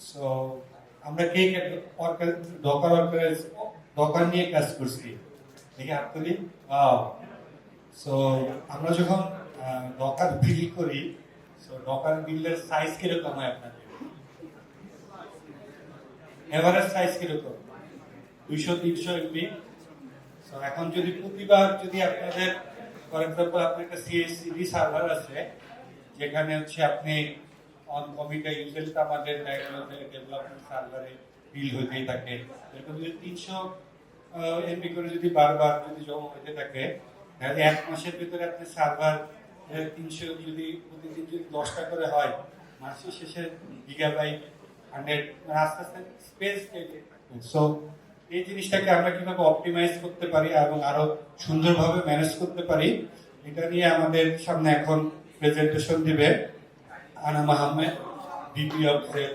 So আমরা কে Docker নিয়ে কাজ করছি দেখি হাত তুলি। সো আমরা যখন ডকার বিল করি, সো ডকার বিলের সাইজ কিরকম হয় আপনাদের? এভারেজ সাইজ কিরকম? 200-300 এমবি। সো এখন যদি প্রতিবার যদি আপনাদের ফর এক্সাম্পল আপনার একটা সিএসসিডি সার্ভার আছে, যেখানে হচ্ছে আপনি অন কমিটা ইউজুয়ালি তো আমাদের ডেভেলপমেন্ট সার্ভারে বিল হইতেই থাকে, এরকম যদি 300 এমবি করে যদি বারবার যদি জমা হইতে থাকে, তাহলে এক মাসের ভিতরে আপনি সার্ভার 300 যদি প্রতিদিন যদি 10টা করে হয়, মাসের শেষে গিগাবাইট 100 আস্তে আস্তে স্পেস। সো এই জিনিসটাকে আমরা কিভাবে অপটিমাইজ করতে পারি এবং আরো সুন্দরভাবে ম্যানেজ করতে পারি, এটা নিয়ে আমাদের সামনে এখন প্রেজেন্টেশন দিবে Anam Ahmed, VP of sale.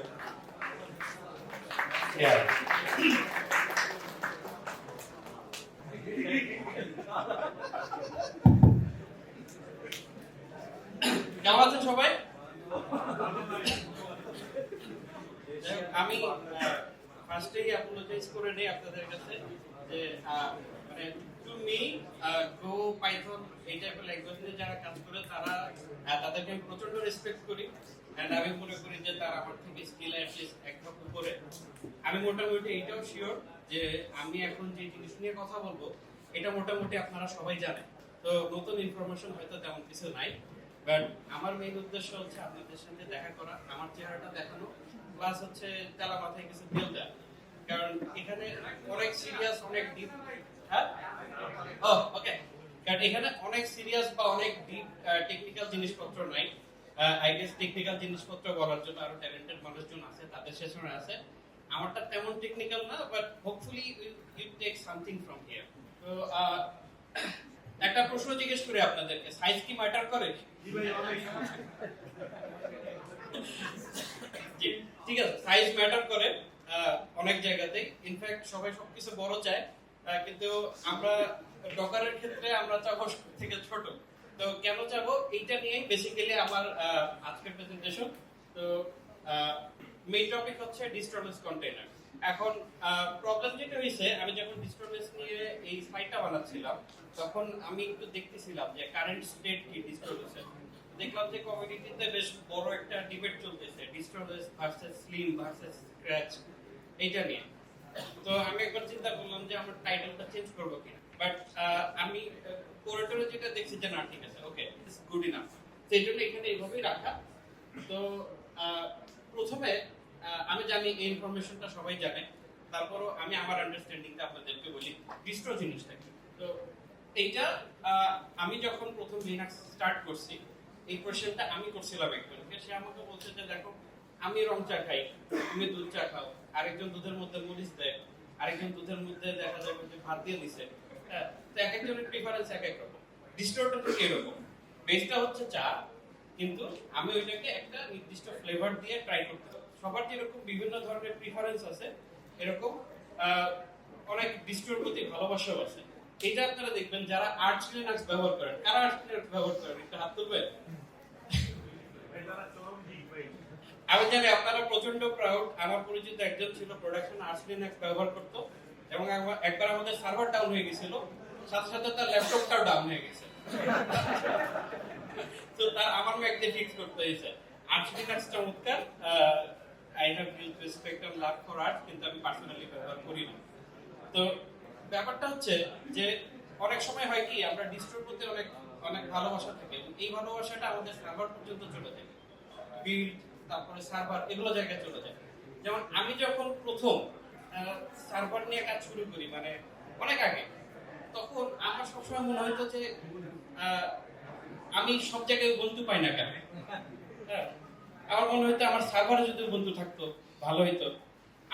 কেমন আছেন সবাই? আমি ফার্স্টেই অ্যাপোলোজাইজ করে নেই আপনাদের কাছে যে মানে টু মি গো পাইথন এই টাইপের ল্যাঙ্গুয়েজে যারা কাজ করে তারা তাদেরকে আমি প্রচন্ড রেসপেক্ট করি, এন্ড আমি মনে করি যে তারা আমার থেকে স্কিল অ্যাটলিস্ট এক ধাপ উপরে। আমি মোটামুটি এইটাও শিওর যে আমি এখন যে জিনিস নিয়ে কথা বলবো এটা মোটামুটি আপনারা সবাই জানেন, তো নতুন ইনফরমেশন হয়তো তেমন কিছু নাই। বাট আমার মেইন উদ্দেশ্য হচ্ছে আপনাদের সাথে দেখা করা, আমার চেহারাটা দেখানো, প্লাস হচ্ছে তেলা মাথায় কিছু তেল দেওয়া। কারণ এখানে অনেক সিরিয়াস, অনেক ডিপ, হ্যাঁ ওকে, কারণ এখানে অনেক সিরিয়াস বা অনেক ডিপ টেকনিক্যাল জিনিসপত্র নাই। আই গেস টেকনিক্যাল জিনিসপত্র বলার জন্য আরো ট্যালেন্টেড মানুষজন আছে, তাদের সেশনে আছে। আমারটা তেমন টেকনিক্যাল না, but hopefully you take something from here. তো একটা প্রশ্ন জিজ্ঞেস করি আপনাদেরকে, সাইজ কি ম্যাটার করে? ঠিক আছে, সাইজ ম্যাটার করে অনেক জায়গাতেই। ইনফ্যাক্ট সবাই সবকিছু বড় চায়, কিন্তু আমরা ডকারের ক্ষেত্রে আমরা চাবো সব থেকে ছোট। তো কেন চাবো এইটা নিয়েই বেসিক্যালি আমার আজকের প্রেজেন্টেশন। তো মেইন টপিক হচ্ছে ডিস্ট্রোলেস কন্টেইনার। এখন প্রবলেম যেটা হয়েছে, আমি যখন ডিস্ট্রোলেস নিয়ে এই স্লাইডটা বানাচ্ছিলাম তখন আমি একটু দেখতেছিলাম যে কারেন্ট স্টেট কি ডিস্ট্রোলেসের। দেখলাম যে কমিউনিটিতে বেশ বড় একটা ডিবেট চলতেছে ডিস্ট্রোলেস ভার্সেস স্লিম ভার্সেস স্ক্র্যাচ এইটা নিয়ে। তো আমি একবার চিন্তা করলাম যে আমার টাইটেলটা চেঞ্জ করব কিনা, বাট আমি কোরেটরে যেটা দেখছি যে না ঠিক আছে, ওকে ইটস গুড ইনাফ, সেই জন্য এখানে এইভাবেই রাখা। তো প্রথমে আমি জানি এই ইনফরমেশনটা সবাই জানে, তারপরও আমি আমার আন্ডারস্ট্যান্ডিংটা আপনাদেরকে বলি ডিস্ট্রো জিনিসটা কি। তো এইটা আমি যখন প্রথম লিনাক্স স্টার্ট করছি, এই কোশ্চেনটা আমি করছিলাম একজনকে, সে আমাকে বলছে যে দেখো আমি রং চা খাই, তুমি দুধ চা খাও, আরেকজন দুধের মধ্যে মরিচ দেয়, আরেকজন দুধের মধ্যে দেখা যাবে যে ভাত দিয়ে দিছে। তো এক একজনের প্রিফারেন্স এক এক রকম। ডিস্ট্রোটা তো এরকম, বেসটা হচ্ছে চা, কিন্তু আমি ওইটাকে একটা নির্দিষ্ট ফ্লেভার দিয়ে ট্রাই করতে হবে। সবার যেরকম বিভিন্ন ধরনের প্রিফারেন্স আছে, এরকম অনেক ডিস্ট্রোর প্রতি ভালোবাসাও আছে। এটা আপনারা দেখবেন যারা আর্চ লিনাক্স ব্যবহার করেন, কারা আর্চ লিনাক্স ব্যবহার করেন একটা হাত তুলবেন। আমি জানি আপনারা প্রচন্ড প্রাউড। আমার পরিচিত একজন ছিল প্রোডাকশন আর্চ লিনাক্স ব্যবহার করতো, এবং একবার আমাদের সার্ভার ডাউন হয়ে গেছিল, সাথে সাথে তার ল্যাপটপটাও ডাউন হয়ে গেছে। তো তার আমার ম্যাক দিয়ে ফিক্স করতে হয়েছে। আর্চ লিনাক্স চমৎকার, I have huge respect and love for Arch, কিন্তু আমি পার্সোনালি ব্যবহার করি না। তো ব্যাপারটা হচ্ছে যে অনেক সময় হয় কি আমরা ডিস্ট্রোর প্রতি অনেক অনেক ভালোবাসা থাকে, এই ভালোবাসাটা আমাদের সার্ভার পর্যন্ত চলে যায়, বিল্ড তারপরে সার্ভার এগুলো জায়গায় চলে যায়। যেমন আমি যখন প্রথম সার্ভার নিয়ে কাজ শুরু করি, মানে অনেক আগে, তখন আমার সবসময় মনে হতো যে আমি সব জায়গায় বন্ধু পাই না কেন। আমার মনে হতো আমার সার্ভারে যদি বন্ধু থাকতো ভালো হইতো।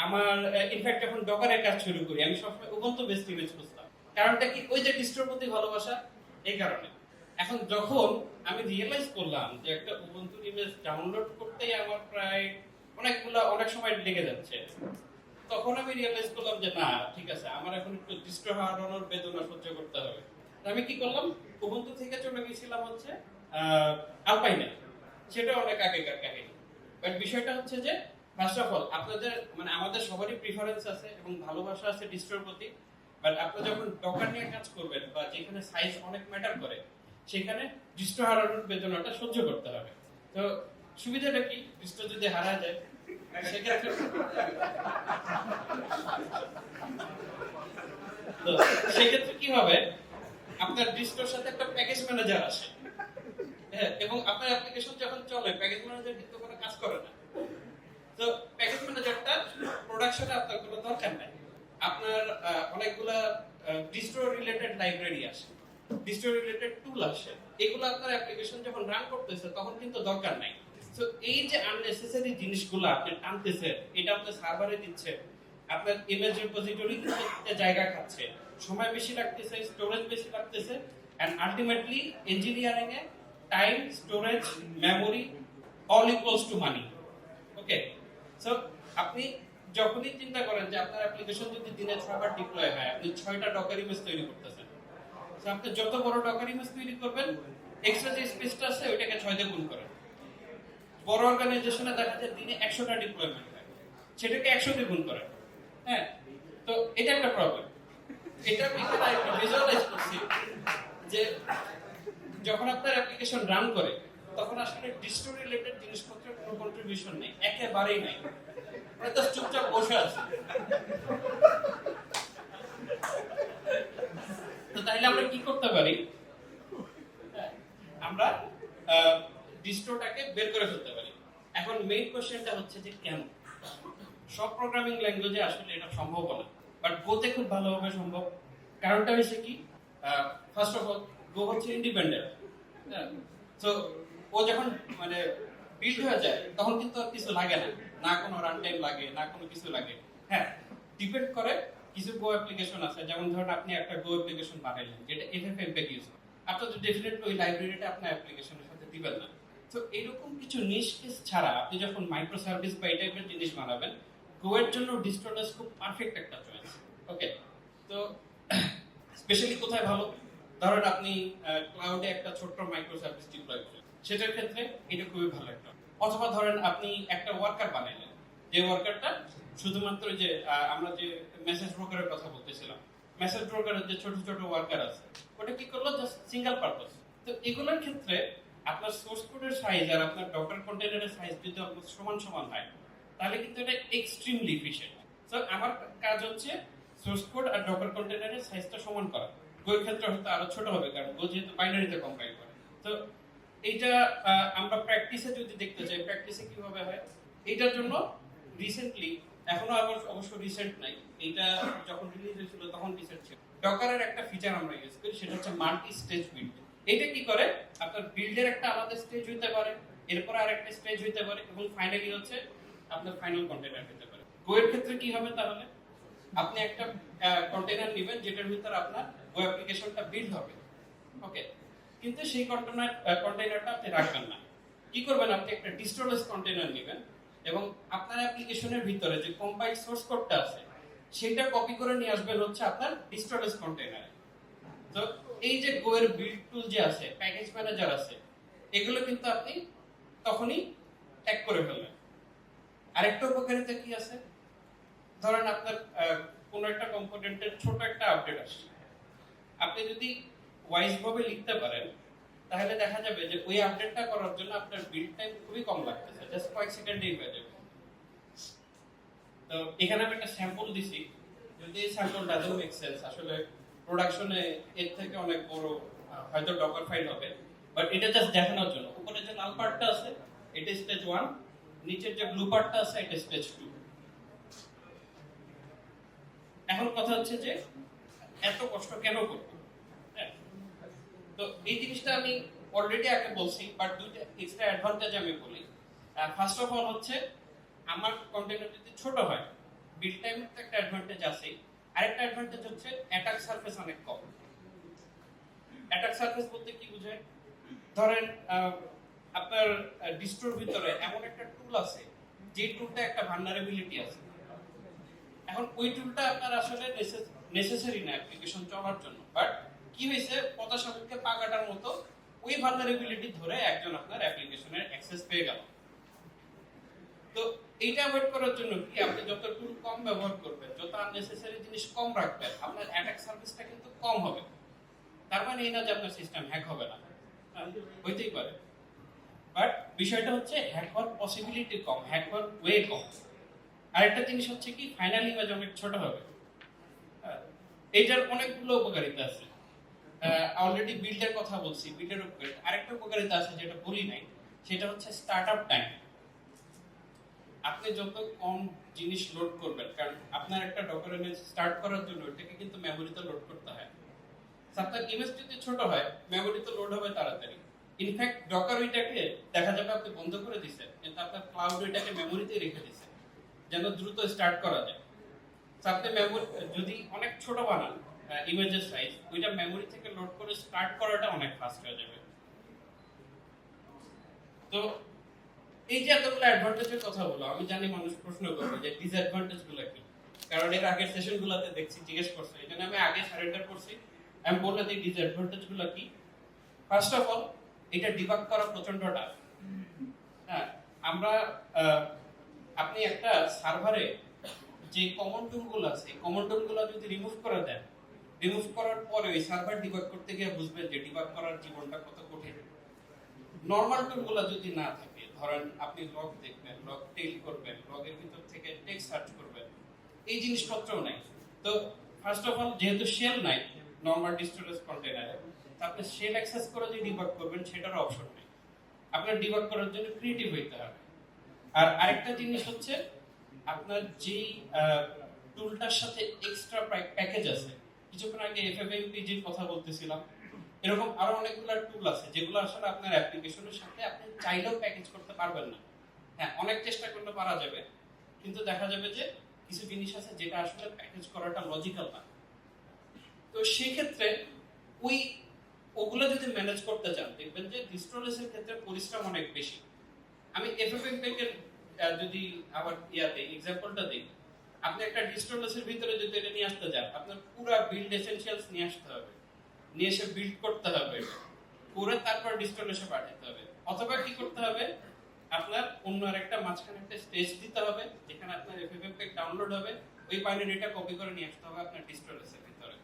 আমার ইনফ্যাক্ট যখন ডকারের কাজ শুরু করি আমি সবসময় উবুন্টু বেসড ইমেজ খুঁজতাম। কারণটা কি, ওই যে ডিস্ট্রোর প্রতি ভালোবাসা, এই কারণে। এখন যখন আমি রিয়েলাইজ করলাম যে একটা উবুন্টু ইমেজ ডাউনলোড করতেই আমার প্রায় অনেক সময় লেগে যাচ্ছে, তখন আমি রিয়েলাইজ করলাম যে না ঠিক আছে, আমার এখন একটু ডিস্ট্রো হারানোর বেদনা সহ্য করতে হবে। আমি কি করলাম, উবুন্টু থেকে চলে গেছিলাম হচ্ছে আলপাইনে। সেটা অনেক আগেকার কাহিনী। বাট বিষয়টা হচ্ছে যে ফার্স্ট অফ অল আপনাদের মানে আমাদের সবারই প্রিফারেন্স আছে এবং ভালোবাসা আছে ডিস্টোর প্রতি, বাট আপনি যখন ডকার নিয়ে কাজ করবেন বা যেখানে সাইজ অনেক ম্যাটার করে সেখানে ডিস্টো হারানোর বেদনাটা সহ্য করতে হবে। তো সুবিধাটা কি, ডিস্টো যদি হারা যায় সেক্ষেত্রে তো সেক্ষেত্রে কি হবে, আপনার ডিস্টোর সাথে একটা প্যাকেজ ম্যানেজার আসে, হ্যাঁ, এবং আপনার অ্যাপ্লিকেশন যখন চলে প্যাকেজ ম্যানেজার কিন্তু কোনো কাজ করে না। তো প্যাকেজ ম্যানেজারটা প্রোডাকশনে আপনার কোনো দরকার নাই। আপনার অনেকগুলা ডিস্টো রিলেটেড লাইব্রেরি আসে, ডিস্টো রিলেটেড টুল আসে, এগুলো আপনার অ্যাপ্লিকেশন যখন রান করতেছে তখন কিন্তু দরকার নাই। তো এই যে আননেসেসারি জিনিসগুলো আপনি টানতেছেন, এটা আপনার সার্ভারে দিচ্ছে, আপনার ইমেজ রিপোজিটরি জায়গা খাচ্ছে, সময় বেশি লাগতেছে, স্টোরেজ বেশি লাগতেছে, এন্ড আলটিমেটলি ইঞ্জিনিয়ারিং এ time, storage, memory all equals to money. Okay, so আপনি যখনই চিন্তা করেন যে আপনার অ্যাপ্লিকেশন যদি দিনে 6 বার ডিপ্লয় হয়, আপনি 6টা ডকার ইমেজ তৈরি করতেছেন, সো আপনি যত বড় ডকার ইমেজ তৈরি করবেন, এক্সট্রা যে স্পেসটা আছে ওইটাকে 6 দিয়ে গুণ করেন। বড় অর্গানাইজেশনে দেখা যায় দিনে 100টা ডিপ্লয়মেন্ট হয়, সেটাকে 100 দিয়ে গুণ করেন। হ্যাঁ, তো এটা একটা প্রবলেম। এটা আমি ভিজুয়ালাইজ করছি যে যখন আপনার অ্যাপ্লিকেশন রান করে তখন আসলে ডিস্টো রিলেটেড জিনিসপত্রের কোনো কন্ট্রিবিউশন নেই, একেবারেই নাই, মানে জাস্ট চুপচাপ বসে আছে। তো তাইলে আমরা কি করতে পারি, আমরা ডিস্টোটাকে বের করে ফেলতে পারি। এখন মেইন কোশ্চেনটা হচ্ছে যে কেন? সব প্রোগ্রামিং ল্যাঙ্গুয়েজে আসলে এটা সম্ভব না, বাট গোতে খুব ভালোভাবে সম্ভব। কারণটা হচ্ছে কি, ফার্স্ট অফ অল গো হচ্ছে ইন্ডিপেন্ডেন্ট। তো ও যখন মানে বিল্ড হয়ে যায় তখন কিন্তু আর কিছু লাগে না, না কোনো রান টাইম লাগে, না কোনো কিছু লাগে। হ্যাঁ, ডিপেন্ড করে কিছু গো অ্যাপ্লিকেশন আছে, যেমন ধরুন আপনি একটা গো অ্যাপ্লিকেশন বানাইলেন যেটা এফএফএমপেগ ইউজ করে, আপনি তো ডেফিনেটলি ওই লাইব্রেরিটা আপনার অ্যাপ্লিকেশনের সাথে দিবেন না। তো এরকম কিছু নিশ কেস ছাড়া আপনি যখন মাইক্রো সার্ভিস বা এই টাইপের জিনিস বানাবেন, গো এর জন্য ডিস্টোনেস খুব পারফেক্ট একটা চয়েস। ওকে, তো স্পেশালি কোথায় ভালো, ধরেন আপনি ক্লাউডে একটা ছোট্ট মাইক্রো সার্ভিস ডিপ্লয় করেন, সেটার ক্ষেত্রে এটা খুবই ভালো একটা। অথবা ধরেন আপনি একটা ওয়ার্কার বানাইলেন, যে ওয়ার্কারটা শুধুমাত্র যে আমরা যে মেসেজ ব্রোকারের কথা বলতেছিলাম, মেসেজ ব্রোকারের যে ছোট ছোট ওয়ার্কার আছে, ওটা কি করলো, জাস্ট সিঙ্গেল পারপাস। তো এগুলোর ক্ষেত্রে আপনার সোর্স কোডের সাইজ আর আপনার ডকার কন্টেনারের সাইজ যদি সমান সমান হয়, তাহলে কিন্তু এটা এক্সট্রিমলি এফিশিয়েন্ট। তো আমার কাজ হচ্ছে সোর্স কোড আর ডকার কন্টেনারের সাইজটা সমান করা। গোর ক্ষেত্রে হয়তো আরো ছোট হবে, কারণ গো যেহেতু বাইনারিতে কম্পাইল করে। তো এইটা আমরা প্র্যাকটিসে যদি দেখতে চাই, প্র্যাকটিসে কিভাবে হয়, এইটার জন্য রিসেন্টলি, এখনো আবার অবশ্য রিসেন্ট নাই, এইটা যখন রিলিজ হয়েছিল তখন রিসেন্ট ছিল, ডকারের একটা ফিচার আমরা ইউজ করি, সেটা হচ্ছে মাল্টি স্টেজ বিল্ড। এটা কি করে, আপনার বিল্ডের একটা আলাদা স্টেজ হইতে পারে, এরপর আরেকটা স্টেজ হইতে পারে, এবং ফাইনালি হচ্ছে আপনার ফাইনাল কন্টেনার হতে পারে। গো এর ক্ষেত্রে কি হবে তাহলে, আপনি একটা কন্টেনার নেবেন যেটার ভিতরে আপনার গো অ্যাপ্লিকেশনটা বিল্ড হবে। ওকে, কিন্তু সেই কন্টেনারটা আপনি রাখবেন না। কি করবেন, আপনি একটা ডিস্টোলেস কন্টেনার নেবেন এবং আপনার অ্যাপ্লিকেশনের ভিতরে যে কম্পাইল সোর্স কোডটা আছে সেটা কপি করে নিয়ে আসবেন হচ্ছে আপনার ডিস্টোলেস কন্টেনারে। তো এই যে গো এর বিল্ড টুল যে আছে, প্যাকেজ ম্যানেজার আছে, এগুলো কিন্তু আপনি তখনই ট্যাগ করে ফেলবেন। আরেকটা উপকারিতা কি আছে, ধরেন আপনার কোনো একটা কম্পোনেন্টের ছোট একটা আপডেট আসছে, আপনি যদি ওয়াইজ ভাবে লিখতে পারেন তাহলে দেখা যাবে যে ওই আপডেটটা করার জন্য আপনার বিল্ড টাইম খুবই কম লাগতেছে, জাস্ট কয়েক সেকেন্ডেই হয়ে যাবে। তো এখানে আমি একটা স্যাম্পল দিছি, যদি এই স্যাম্পল ডাজন্ট মেক সেন্স, আসলে প্রোডাকশনে এর থেকে অনেক বড় হয়তো ডকার ফাইল হবে, বাট এটা জাস্ট দেখানোর জন্য। উপরে যে লাল পার্টটা আছে এটা স্টেজ 1, নিচের যে ব্লু পার্টটা আছে এটা স্টেজ 2। এখন কথা হচ্ছে যে এত কষ্ট কেন করব? তো এই জিনিসটা আমি অলরেডি আগে বলছি, বাট দুইটা এক্সট্রা অ্যাডভান্টেজ আমি বলি। ফার্স্ট অফ অল হচ্ছে আমার কন্টেনার যদি ছোট হয়, বিল্ড টাইমের তো একটা অ্যাডভান্টেজ আছে, আরেকটা অ্যাডভান্টেজ হচ্ছে অ্যাটাক সারফেস অনেক কম। অ্যাটাক সারফেস বলতে কি বোঝায়, ধরেন আপনার ডিস্টোর ভিতরে এমন একটা টুল আছে যে টুলটা একটা ভালনারেবিলিটি আছে, এখন ওই টুলটা আপনার আসলে নেসেসারি না অ্যাপ্লিকেশন চলার জন্য, বাট কি হয়েছে, পচা শামুককে পা কাটার মতো ওই ভালনারেবিলিটি ধরে একজন আপনার অ্যাপ্লিকেশনের অ্যাক্সেস পেয়ে গেল। তো এইটা অ্যাভয়েড করার জন্য কি আপনি যত টুল কম ব্যবহার করবেন, যত আননেসেসারি জিনিস কম রাখবেন, আপনার অ্যাটাক সার্ভিসটা কিন্তু কম হবে। তার মানে এই না যে আপনার সিস্টেম হ্যাক হবে না, হইতেই পারে, বাট বিষয়টা হচ্ছে হ্যাক হওয়ার পসিবিলিটি কম, হ্যাক হওয়ার ওয়ে কম। আরেকটা জিনিস হচ্ছে কি ফাইনাল ইমেজ অনেক ছোট হবে। এইটার অনেকগুলো উপকারিতা আছে। অলরেডি বিল্ডের কথা বলছি, বিল্ডের উপকারিতা আরেকটা উপকারিতা আছে যেটা বলি নাই, সেটা হচ্ছে স্টার্টআপ টাইম। আপনি যত কম জিনিস লোড করবেন, কারণ আপনার একটা ডকার ইমেজ স্টার্ট করার জন্য এটাকে কিন্তু মেমোরিতে লোড করতে হয়। আপনার ইমেজ যদি ছোট হয় মেমোরিতে লোড হবে তাড়াতাড়ি। ইনফ্যাক্ট ডকার ওইটাকে দেখা যাবে আপনি বন্ধ করে দিচ্ছেন, কিন্তু আপনার ক্লাউড ওইটাকে মেমোরিতে রেখে দিচ্ছেন যেন দ্রুত স্টার্ট করা যায়। আপনি মেমোরি যদি অনেক ছোট বানান ইমেজের সাইজ, ওইটা মেমোরি থেকে লোড করে স্টার্ট করাটা অনেক ফাস্ট হয়ে যাবে। তো এই যে এতগুলো অ্যাডভান্টেজের কথা বলো, আমি জানি মানুষ প্রশ্ন করবে যে ডিসঅ্যাডভান্টেজ গুলো কি, কারণ এর আগের সেশন গুলাতে দেখছি জিজ্ঞেস করছে, এই জন্য আমি আগে সারেন্ডার করছি। আমি বলে দিই ডিসঅ্যাডভান্টেজ গুলো কি। ফার্স্ট অফ অল, এটা ডিবাগ করা প্রচন্ড টাফ। হ্যাঁ, আমরা আপনি একটা সার্ভারে যে কমন টুলগুলো আছে, কমন টুলগুলো যদি রিমুভ করে দেন, রিমুভ করার পরে ওই সার্ভার ডিবাগ করতে গিয়ে বুঝবেন যে ডিবাগ করার জীবনটা কত কঠিন। নরমাল টুলগুলো যদি না থাকে, ধরেন আপনি লগ দেখবেন, লগ টেল করবেন, লগের ভিতর থেকে টেক্সট সার্চ করবেন, এই জিনিসপত্রও নাই। তো ফার্স্ট অফ অল, যেহেতু শেল নাই নরমাল স্টোরেজ কন্টেনারে, আপনি শেল অ্যাক্সেস করে যে ডিবাগ করবেন সেটার অপশন নেই। আপনার ডিবাগ করার জন্য ক্রিয়েটিভ হইতে হবে। আর আরেকটা জিনিস হচ্ছে, আপনার যেই টুলটার সাথে এক্সট্রা প্যাকেজ আছে, কিছুক্ষণ আগে এফএফএমপিজি এর কথা বলতেছিলাম, এরকম আরো অনেকগুলো টুল আছে যেগুলো আসলে আপনার অ্যাপ্লিকেশনের সাথে আপনি চাইলেও প্যাকেজ করতে পারবেন না। হ্যাঁ, অনেক চেষ্টা করলে পারা যাবে, কিন্তু দেখা যাবে যে কিছু জিনিস আছে যেটা আসলে প্যাকেজ করাটা লজিক্যাল না। তো সেই ক্ষেত্রে ওগুলো যদি ম্যানেজ করতে চান, দেখবেন যে ডিস্ট্রোলেসের ক্ষেত্রে পরিশ্রম অনেক বেশি। আমি এফএফএমপি এর যদি আবার এক্সাম্পলটা দিই, আপনি একটা ডিস্ট্রোলেসের ভিতরে যদি এটা নিয়ে আসতে যান, আপনার পুরো বিল্ড এসেনশিয়ালস নিয়ে আসতে হবে, নিয়ে এসে বিল্ড করতে হবে, করে তারপর ডিস্ট্রোলেশনে পাঠাতে হবে। অথবা কি করতে হবে, আপনার অন্য আরেকটা মাঝখানে একটা স্টেজ দিতে হবে যেখানে আপনার এফএফএমপি ডাউনলোড হবে, ওই বাইনারিটা কপি করে নিয়ে আসতে হবে আপনার ডিস্ট্রোলেসের ভিতরে।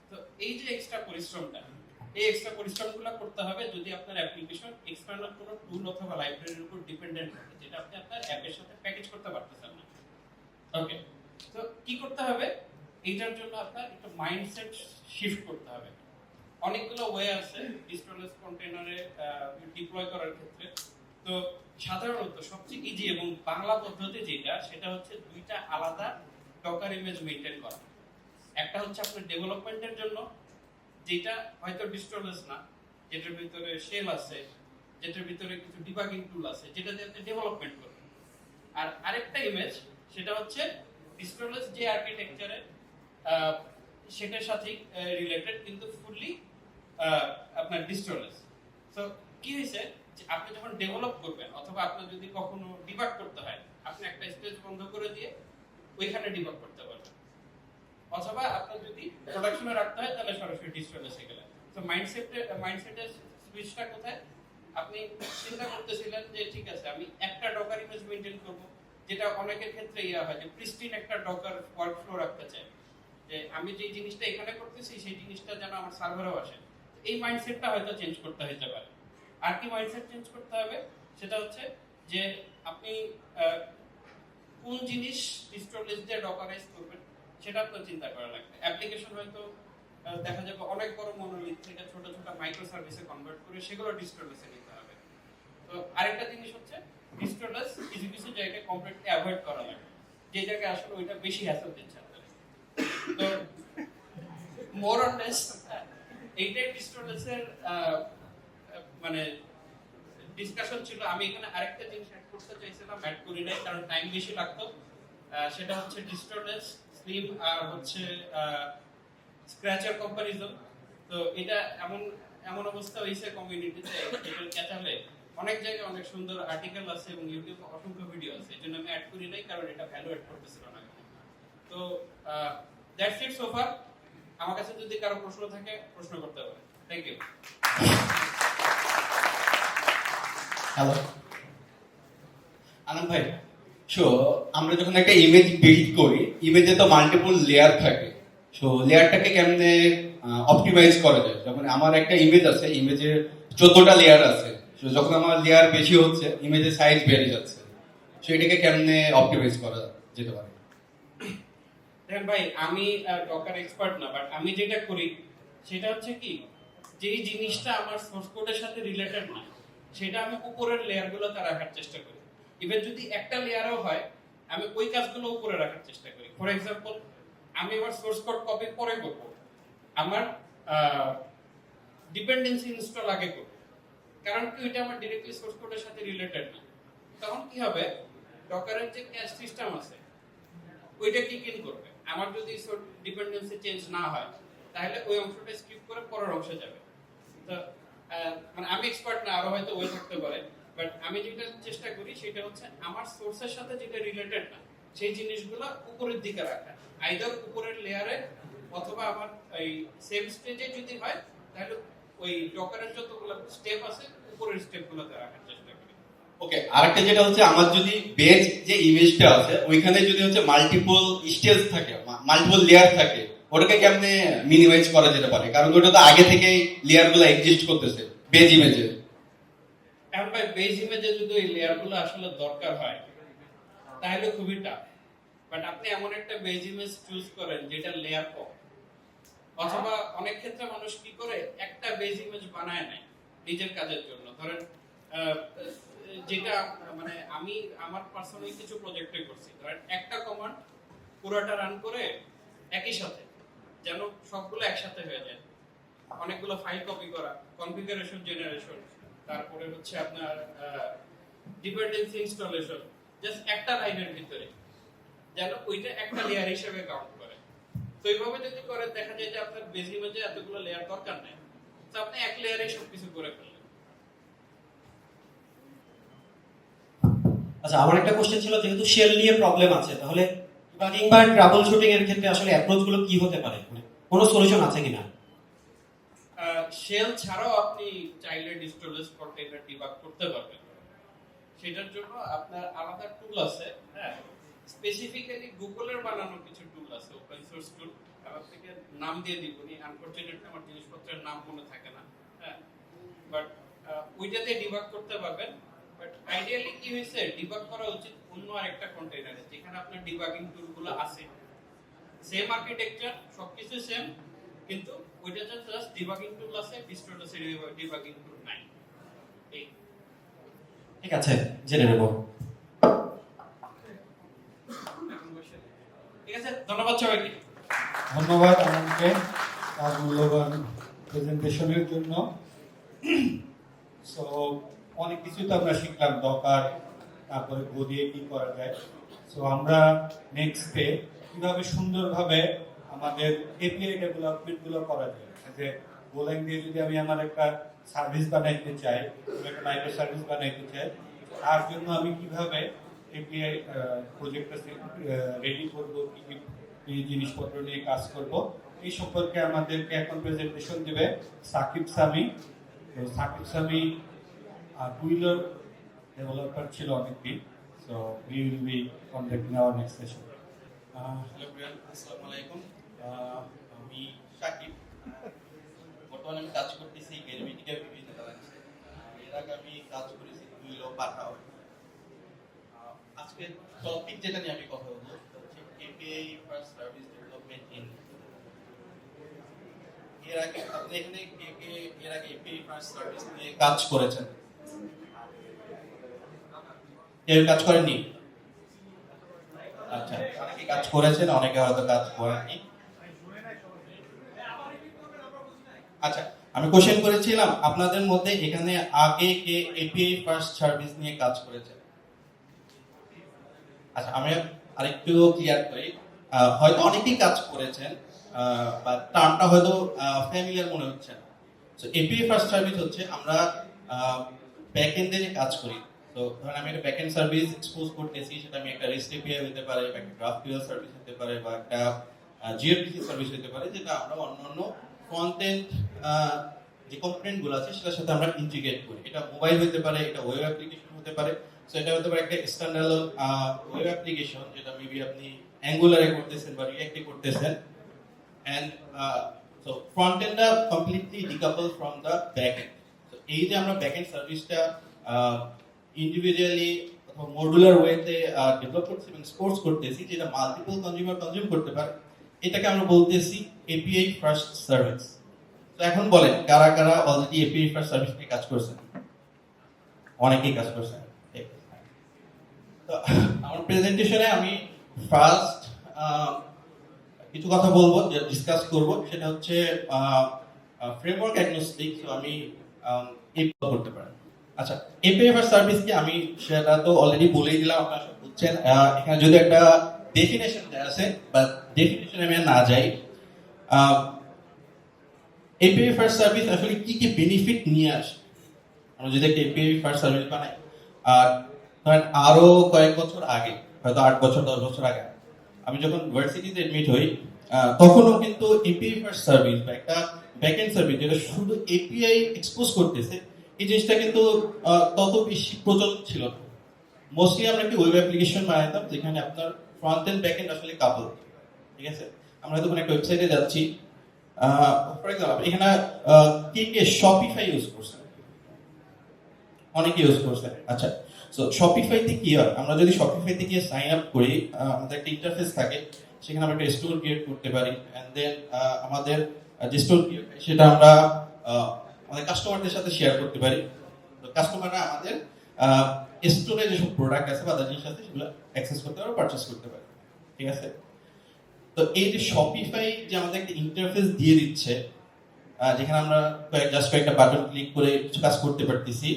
তো এই যে এক্সট্রা পরিশ্রমটা, এই এক্সট্রা পরিশ্রমগুলো করতে হবে যদি আপনার অ্যাপ্লিকেশন এক্সটার্নাল কোনো টুল অথবা লাইব্রেরির উপর ডিপেন্ডেন্ট থাকে, যেটা আপনি আপনার অ্যাপের সাথে প্যাকেজ করতে পারতেছেন না। ওকে, তো কি করতে হবে, এইটার জন্য আপনার একটা মাইন্ডসেট শিফট করতে হবে। অনেকগুলো ওয়ে আছে ডিস্ট্রোলেস কন্টেইনারে ডিপ্লয় করার ক্ষেত্রে। তো সাধারণত সবচেয়ে ইজি এবং বাংলা পদ্ধতি যেটা, সেটা হচ্ছে দুইটা আলাদা ডকার ইমেজ মেইনটেইন করা। একটা হচ্ছে আপনার ডেভেলপমেন্টের জন্য, যেটা হয়তো ডিস্ট্রোলেস না, যেটার ভিতরে শেল আছে, যেটার ভিতরে কিছু ডিবাগিং টুল আছে, যেটা দিয়ে আপনি ডেভেলপমেন্ট করবেন। আর আরেকটা ইমেজ, সেটা হচ্ছে ডিস্ট্রোলেস যে আর্কিটেকচারে সেটার সাথে রিলেটেড, কিন্তু ফুললি আপনার ডিস্ট্রোলেস। সো কি হয়েছে, যে আপনি যখন ডেভেলপ করবেন অথবা আপনার যদি কখনো ডিবাগ করতে হয়, আপনি একটা স্টেজ বন্ধ করে দিয়ে ওইখানে ডিবাগ করতে পারবেন। অথবা আপনার যদি প্রোডাকশনে রাখতে হয় তাহলে সরাসরি ডিস্ট্রোলেসে গেলেন। তো মাইন্ডসেটের সুইচটা কোথায়, আপনি চিন্তা করতেছিলেন যে ঠিক আছে আমি একটা ডকার ইমেজ মেইনটেইন করব, যেটা অনেকের ক্ষেত্রে হয় যে প্রিস্টিন একটা ডকার ওয়ার্কফ্লো রাখতে চাই, যে আমি যে জিনিসটা এখানে করতেছি সেই জিনিসটা যেন আমার সার্ভারেও আসে। এই মাইন্ডসেটটা হয়তো চেঞ্জ করতে হতে পারে। আর কি মাইন্ডসেট চেঞ্জ করতে হবে, সেটা হচ্ছে যে আপনি কোন জিনিস ডিস্ট্রোলেস দিয়ে ডকারাইজ করবেন সেটা আপনার চিন্তা করা লাগবে। অ্যাপ্লিকেশন হয়তো দেখা যাবে অনেক বড় মনোলিথ থেকে ছোট ছোট মাইক্রো সার্ভিসে কনভার্ট করে সেগুলো ডিস্ট্রোলেসে নিতে হবে। তো আরেকটা জিনিস হচ্ছে, ডিস্ট্রোলেস কিছু কিছু জায়গায় কমপ্লিটলি অ্যাভয়েড করা লাগবে, যে জায়গায় আসলে ওইটা বেশি হ্যাসেল দিচ্ছে আপনাদের। তো মোর অর লেস এইটাই ডিস্ট্রোলেসের মানে ডিসকাশন ছিল। আমি এখানে আরেকটা জিনিস অ্যাড করতে চাইছিলাম, অ্যাড করি নাই কারণ টাইম বেশি লাগতো। সেটা হচ্ছে ডিস্ট্রোলেস, স্লিম আর হচ্ছে স্ক্র্যাচার কম্পারিজন। তো এটা এমন অবস্থা হয়েছে কমিউনিটিতে, এটার ক্যাচালে অনেক জায়গায় অনেক সুন্দর আর্টিকেল আছে এবং ইউটিউবে অসংখ্য ভিডিও আছে, এই জন্য আমি অ্যাড করি নাই কারণ এটা ভ্যালু অ্যাড করতেছিল না। তো দ্যাটস ইট সো ফার। আমার কাছে যদি কারো প্রশ্ন থাকে প্রশ্ন করতে পারে। Thank you. হ্যালো আনন্দ ভাই, সো আমরা যখন একটা ইমেজ বিল্ড করি, ইমেজে তো মাল্টিপল লেয়ার থাকে। সো লেয়ারটাকে কেমনে অপটিমাইজ করা যায়? যখন আমার একটা ইমেজ আছে, ইমেজের 14টা লেয়ার আছে, সো যখন আমার লেয়ার বেশি হচ্ছে, ইমেজের সাইজ বেড়ে যাচ্ছে, সো এটাকে কেমনে অপটিমাইজ করা যেতে পারে? দেখেন ভাই, আমি ডকার এক্সপার্ট না, বাট আমি যেটা করি সেটা হচ্ছে কি, যেই জিনিসটা আমার সোর্স কোডের সাথে রিলেটেড না সেটা আমি উপরের লেয়ারগুলোতে রাখার চেষ্টা করি। ইভেন যদি একটা লেয়ারও হয়, আমি ওই কাজগুলো উপরে রাখার চেষ্টা করি। ফর এক্সাম্পল, আমি আমার সোর্স কোড কপি পরে করব, আমার ডিপেন্ডেন্সি ইনস্টল আগে করব, কারণ কি ওইটা আমার ডিরেক্টলি সোর্স কোডের সাথে রিলেটেড না। তখন কি হবে, ডকারের যে ক্যাশ সিস্টেম আছে ওইটা কিক ইন করবে। আমার যদি ডিপেন্ডেন্সি চেঞ্জ না হয়, তাহলে ওই অংশটা স্কিপ করে পরের অংশে যাবে। তো মানে আমি এক্সপার্ট না, আরো হয়তো ওই থাকতে পারে, বাট আমি যেটা চেষ্টা করি সেটা হচ্ছে আমার সোর্সের সাথে যেটা রিলেটেড না সেই জিনিসগুলো উপরের দিকে রাখা, আইদার উপরের লেয়ারে অথবা আমার এই সেম স্টেজে যদি হয় তাহলে ওই ডকারের যতগুলো স্টেপ আছে উপরের স্টেপগুলোতে রাখার চেষ্টা করি। ওকে, আরেকটা যেটা হচ্ছে, আমার যদি বেজ যে ইমেজটা আছে ওইখানে যদি হচ্ছে মাল্টিপল স্টেজ থাকে, মাল্টিপল লেয়ার থাকে, ওটাকে কেমনে মিনিমাইজ করা যেতে পারে? কারণ ওটা তো আগে থেকেই লেয়ার গুলো এক্সিস্ট করতেছে বেজ ইমেজে। এখন ভাই, বেজ ইমেজে যদি ওই লেয়ারগুলো আসলে দরকার হয় তাহলে খুবই টাফ। বাট আপনি এমন একটা বেজ ইমেজ চুজ করেন যেটা লেয়ার কম, অথবা অনেক ক্ষেত্রে মানুষ কি করে একটা বেজ ইমেজ বানায় নেয় নিজের কাজের জন্য। ধরেন যেটা মানে আমি আমার পার্সোনালি কিছু প্রজেক্টে করছি, ধরেন একটা কমান্ড পুরোটা রান করে একই সাথে, যেন সবগুলো একসাথে হয়ে যায়, অনেকগুলো ফাইল কপি করা, কনফিগারেশন জেনারেশন, তারপরে হচ্ছে আপনার ডিপেন্ডেন্সি ইনস্টলেশন, জাস্ট একটা লাইনের ভিতরে যেন ওইটা একটা লেয়ার হিসেবে কাউন্ট করে। তো এইভাবে যদি করে দেখা যায় যে আপনার বেজ ইমেজে এতগুলো লেয়ার দরকার নেই, তো আপনি এক লেয়ারে সবকিছু করে ফেললেন। আচ্ছা, আমার একটা কোশ্চেন ছিল, যেহেতু শেল নিয়ে প্রবলেম আছে, তাহলে ডিবাগিং বা ট্রাবল শুটিং এর ক্ষেত্রে আসলে অ্যাপ্রোচ গুলো কি হতে পারে? মানে কোনো সলিউশন আছে কিনা? শেল ছাড়াও আপনি চাইলে ডিস্টোরেজ কন্টেইনার ডিবাগ করতে পারবেন। সেটার জন্য আপনার আলাদা টুল আছে। হ্যাঁ, স্পেসিফিক্যালি গুগলের বানানো কিছু টুল আছে, ওপেন সোর্স টুল। আমার থেকে নাম দিয়ে দিবনি, আনফরচুনেটলি আমার জিনিসপত্রের নাম মনে থাকে না। হ্যাঁ, বাট ওইটাতে ডিবাগ করতে পারবেন। বাট আইডিয়ালি কি হয়েছে, ডিবাগ করা উচিত অন্য আরেকটা কন্টেইনারে যেখানে আপনার ডিবাগিং টুলগুলো আছে, সেম আর্কিটেকচার, সবকিছু সেম, কিন্তু ওইটাতে জাস্ট ডিবাগিং টুল আছে, ডিস্টোরেজে ডিবাগিং টুল নাই। এই ঠিক আছে, জেনে নেব। ঠিক আছে, ধন্যবাদ সবাইকে। ধন্যবাদ আমাকে তার মূল্যবান প্রেজেন্টেশনের জন্য। সো অনেক কিছু তো আমরা শিখলাম, দরকার, তারপরে গদিয়ে কি করা যায়। সো আমরা নেক্সটে কিভাবে সুন্দরভাবে আমাদের এপিআই ডেভেলপমেন্ট গুলো করা যায়। যে গোলাইন দিয়ে যদি আমি আমার একটা সার্ভিস বানাইতে চাই, একটা মাইক্রো সার্ভিস বানাইতে চাই, তার জন্য আমি কিভাবে এপিআই প্রজেক্টটা রেডি করবো, কি কি জিনিসপত্র নিয়ে কাজ করব, এই সম্পর্কে আমাদেরকে এখন প্রেজেন্টেশন দিবে সাকিব সামি। তো সাকিব সামি টুইলার ডেভেলপার ছিল অনেকদিন। So we will be conducting hour next session. Hello Brian, আসসালামু আলাইকুম। আমি সাকিব। বর্তমানে আমি কাজ করতেছি গেরমিটিকা বিভিন্ন নেদারল্যান্ডসে। এর আগে আমি কাজ করেছি টুইলো পাঠাও। আজকে টপিক যেটা নিয়ে আমি কথা বলবো সেটা হচ্ছে API first service development in. এর আগে আপনি এখানে এর আগে এপিআই ফার্স্ট সার্ভিস নিয়ে কাজ করেছেন? কেউ কাজ করেননি? আচ্ছা, অনেকে কাজ করেছেন, অনেকে হয়তো কাজ করেননি। আচ্ছা, আমি কোশ্চেন করেছিলাম আপনাদের মধ্যে এখানে আগে কে এপিআই ফার্স্ট সার্ভিস নিয়ে কাজ করেছেন? আচ্ছা, আমি আরেকটু ক্লিয়ার করি। হয়তো অনেকেই কাজ করেছেন, বা টার্মটা হয়তো ফ্যামিলিয়ার মনে হচ্ছে না। সো এপিআই ফার্স্ট সার্ভিস হচ্ছে আমরা ব্যাকএন্ডে যে কাজ করি। তো ধরেন আমি একটা ব্যাকএন্ড সার্ভিস এক্সপোজ করতেছি, সেটা আমি একটা রেস্ট এপিআই হতে পারে, বা একটা গ্রাফকিউএল সার্ভিস হতে পারে, বা একটা জিআরপিসি সার্ভিস হতে পারে, যেটা আমরা অন্যান্য ফ্রন্ট এন্ড যে কম্পোনেন্ট গুলো আছে সেটার সাথে আমরা ইন্টিগ্রেট করি। এটা মোবাইল হতে পারে, এটা ওয়েব অ্যাপ্লিকেশন হতে পারে, সো এটা হতে পারে একটা স্ট্যান্ডার্লোন ওয়েব অ্যাপ্লিকেশন, যেটা মেবি আপনি অ্যাঙ্গুলারে করতেছেন বা রিঅ্যাক্টে করতেছেন, এন্ড সো ফ্রন্ট এন্ডটা completely decouple from the back end. তো এই যে আমরা ব্যাক এন্ড সার্ভিসটা ইন্ডিভিজুয়ালি অথবা মডুলার ওয়েতে ডেভেলপ করতেছি এবং স্পোর্টস করতেছি, যেটা মাল্টিপল কনজিউমার কনজিউম করতে পারে, এটাকে আমরা বলতেছি এপিআই ফার্স্ট সার্ভিস। তো এখন বলেন কারা কারা অলরেডি এপিআই ফার্স্ট সার্ভিস নিয়ে কাজ করছেন? অনেকেই কাজ করছেন। তো আমার প্রেজেন্টেশনে আমি ফার্স্ট কিছু কথা বলবো, যে ডিসকাস করব, সেটা হচ্ছে ফ্রেমওয়ার্ক অ্যাগনোস্টিক। তো আমি এপিআই করতে পারি। আচ্ছা, এপিআই ফার্স্ট সার্ভিস কি, আমি সেটা তো অলরেডি বলেই দিলাম, আপনারা সব বুঝছেন। এখানে যদি একটা ডেফিনেশন দেওয়া আছে, বা ডেফিনেশনে আমি না যাই, এপিআই ফার্স্ট সার্ভিস আসলে কি কি বেনিফিট নিয়ে আসে আমরা যদি একটা এপিআই ফার্স্ট সার্ভিস বানাই। আর ধরেন আরো কয়েক বছর আগে, হয়তো 8 বছর 10 বছর আগে, আমি যখন ভার্সিটিতে এডমিট হই, তখনও কিন্তু এপিআই ফার্স্ট সার্ভিস বা একটা ব্যাকএন্ড সার্ভিস যেটা শুধু এপিআই এক্সপোজ করতেছে, এই জিনিসটা কিন্তু তত বেশি প্রচলন ছিল না। মোস্টলি আমরা কি ওয়েব অ্যাপ্লিকেশন বানাতাম যেখানে আপনার ফ্রন্ট এন্ড ব্যাকএন্ড আসলে কাপল। ঠিক আছে, আমরা তো কোনো একটা ওয়েবসাইটে যাচ্ছি, ফর এক্সাম্পল এখানে কে কে শপিফাই ইউজ করছে? অনেকে ইউজ করছে। আচ্ছা, সো শপিফাইতে কি হয়, আমরা যদি শপিফাইতে গিয়ে সাইন আপ করি, আমাদের একটা ইন্টারফেস থাকে, সেখানে আমরা একটা স্টোর ক্রিয়েট করতে পারি, এন্ড দেন আমাদের যে স্টোর সেটা আমরা আমাদের কাস্টমারদের সাথে শেয়ার করতে পারি। তো কাস্টমাররা আমাদের স্টোরে যেসব প্রোডাক্ট আছে বা জিনিস আছে সেগুলো অ্যাক্সেস করতে পারে, পারচেস করতে পারে। ঠিক আছে, তো এই যে শপিফাই যে আমাদের একটা ইন্টারফেস দিয়ে দিচ্ছে, যেখানে আমরা জাস্ট কয়েকটা বাটন ক্লিক করে কিছু কাজ করতে পারতেছি,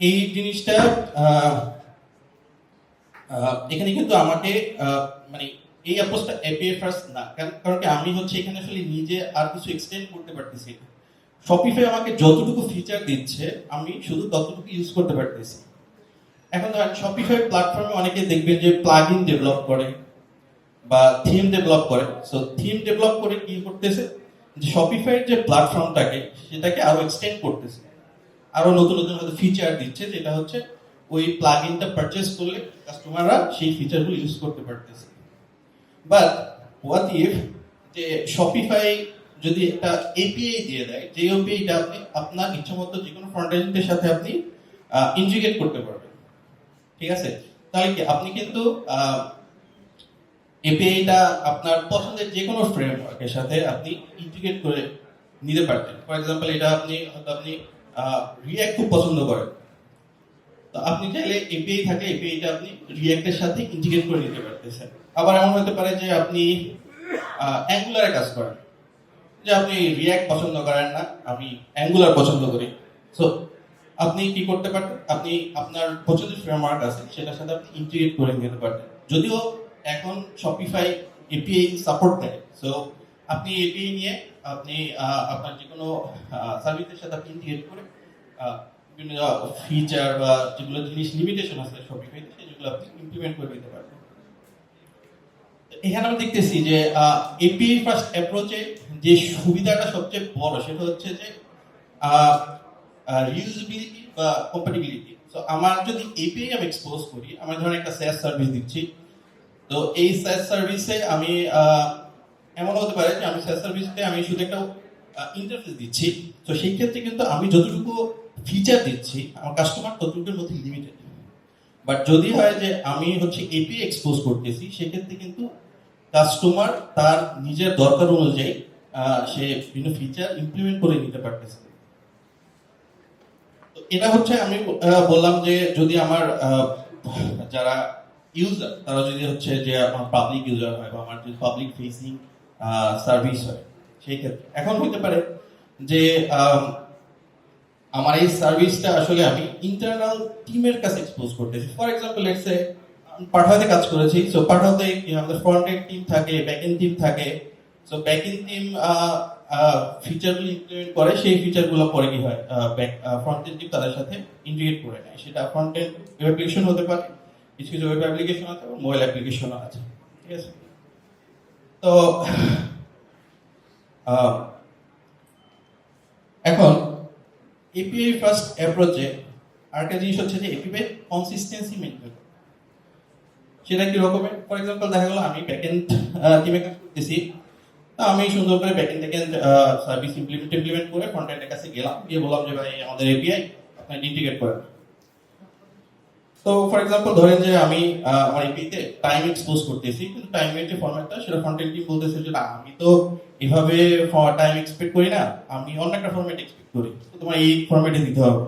এই জিনিসটা এখানে কিন্তু আমাকে মানে এই অ্যাপ্রোচটা এপিআই ফার্স্ট না, কারণ কি আমি হচ্ছে এখানে আসলে নিজে আর কিছু এক্সটেন্ড করতে পারতেছি। শপিফাই আমাকে যতটুকু ফিচার দিচ্ছে আমি শুধু ততটুকু ইউজ করতে পারতেছি। এখন ধরেন শপিফাই প্ল্যাটফর্মে অনেকে দেখবেন যে প্লাগইন ডেভেলপ করে বা থিম ডেভেলপ করে। সো থিম ডেভেলপ করে কি করতেছে, যে শপিফাইয়ের যে প্ল্যাটফর্মটাকে সেটাকে আরো এক্সটেন্ড করতেছে, আরো নতুন নতুন হয়তো ফিচার দিচ্ছে, যেটা হচ্ছে ওই প্লাগইনটা পারচেজ করলে কাস্টমাররা সেই ফিচারগুলো ইউজ করতে পারতেছে। বাট হোয়াট ইফ যে শপিফাই যদি একটা এপিআই দিয়ে দেয়, যে এপিআইটা আপনি আপনার ইচ্ছামতো যে কোনো ফ্রন্ট এন্ডের সাথে আপনি ইন্টিগ্রেট করতে পারবেন। ঠিক আছে, তাহলে কি আপনি কিন্তু এপিআইটা আপনার পছন্দের যে কোনো ফ্রেমওয়ার্কের সাথে আপনি ইন্টিগ্রেট করে নিতে পারতেন। ফর এক্সাম্পল এটা আপনি হয়তো আপনি রিঅ্যাক্ট খুব পছন্দ করেন, তো আপনি চাইলে এপিআই থাকে, এপিআইটা আপনি রিঅ্যাক্টের সাথে ইন্টিগ্রেট করে নিতে পারতেছেন। আবার এমন হতে পারে যে আপনি অ্যাঙ্গুলারে কাজ করেন, যে আপনি রিঅ্যাক্ট পছন্দ করেন না, আমি অ্যাঙ্গুলার পছন্দ করি। সো আপনি কি করতে পারতেন, আপনি আপনার পছন্দের ফ্রেমওয়ার্ক আছে সেটার সাথে আপনি ইন্টিগ্রেট করে নিতে পারতেন। যদিও এখন শপিফাই এপিআই সাপোর্ট দেয়, সো আপনি এপিআই নিয়ে আপনি আপনার যে কোনো সার্ভিসের সাথে আপনি ইন্টিগ্রেট করে বিভিন্ন ফিচার বা যেগুলো জিনিস লিমিটেশন আছে শপিফাইতে, সেগুলো আপনি ইমপ্লিমেন্ট করে দিতে পারবেন। এখানে আমরা দেখতেছি যে এপিআই ফার্স্ট অ্যাপ্রোচে যে সুবিধাটা সবচেয়ে বড়, সেটা হচ্ছে যে রিউজেবিলিটি বা কম্প্যাটিবিলিটি। তো আমার যদি এপিআই আমি এক্সপোজ করি, আমি ধরেন একটা SaaS সার্ভিস দিচ্ছি, তো এই SaaS সার্ভিসে আমি এমন হতে পারে যে আমি SaaS সার্ভিসে আমি শুধু একটা ইন্টারফেস দিচ্ছি, তো সেই ক্ষেত্রে কিন্তু আমি যতটুকু ফিচার দিচ্ছি আমার কাস্টমার ততটুকুর মধ্যে লিমিটেড। বাট যদি হয় যে আমি হচ্ছে এপিআই এক্সপোজ করতেছি, সেক্ষেত্রে কিন্তু কাস্টমার তার নিজের দরকার অনুযায়ী সে বিভিন্ন ফিচার ইমপ্লিমেন্ট করে নিতে পারতেছে। তো এটা হচ্ছে আমি বললাম যে যদি আমার যারা ইউজার তারা যদি হচ্ছে যে আমার পাবলিক ইউজার হয় বা আমার যদি পাবলিক ফেসিং সার্ভিস হয়, সেই ক্ষেত্রে এখন হতে পারে যে আমার এই সার্ভিসটা আসলে আমি ইন্টারনাল টিমের কাছে এক্সপোজ করতেছি। ফর এক্সাম্পল লেটস সে পাঠাতে কাজ করেছি, সো পাঠাতে আমাদের ফ্রন্ট এন্ড টিম থাকে, ব্যাক এন্ড টিম থাকে। সো ব্যাক এন্ড টিম ফিচারগুলো ইমপ্লিমেন্ট করে, সেই ফিচারগুলো পরে কি হয় ফ্রন্ট এন্ড টিম তাদের সাথে ইন্টিগ্রেট করে নেয়। সেটা ফ্রন্ট এন্ড ওয়েব অ্যাপ্লিকেশন হতে পারে, কিছু কিছু ওয়েব অ্যাপ্লিকেশন আছে, মোবাইল অ্যাপ্লিকেশনও আছে। ঠিক আছে, তো এখন এপিআই ফার্স্ট অ্যাপ্রোচে আরেকটা জিনিস হচ্ছে যে এপিআই কনসিস্টেন্সি মেনটেন, সেটা কি রকমের? ফর এক্সাম্পল দেখা গেলো আমি ব্যাকএন্ড টিমে কাজ করতেছি, তা আমি সুন্দর করে ব্যাকএন্ড সার্ভিস ইমপ্লিমেন্ট করে ফ্রন্ট এন্ডের কাছে গেলাম, গিয়ে বললাম যে ভাই আমাদের এপিআই আপনারা ইন্টিগ্রেট করেন। তো ফর এক্সাম্পল ধরেন যে আমি আমার এপিতে টাইম এক্সপোজ করতেছি, কিন্তু টাইমের যে ফরম্যাটটা সেটা ফ্রন্ট এন্ড টিম বলতেছে যে না আমি তো এভাবে টাইম এক্সপেক্ট করি না, আমি অন্য একটা ফরম্যাট এক্সপেক্ট করি, তো তোমার এই ফরম্যাটে দিতে হবে।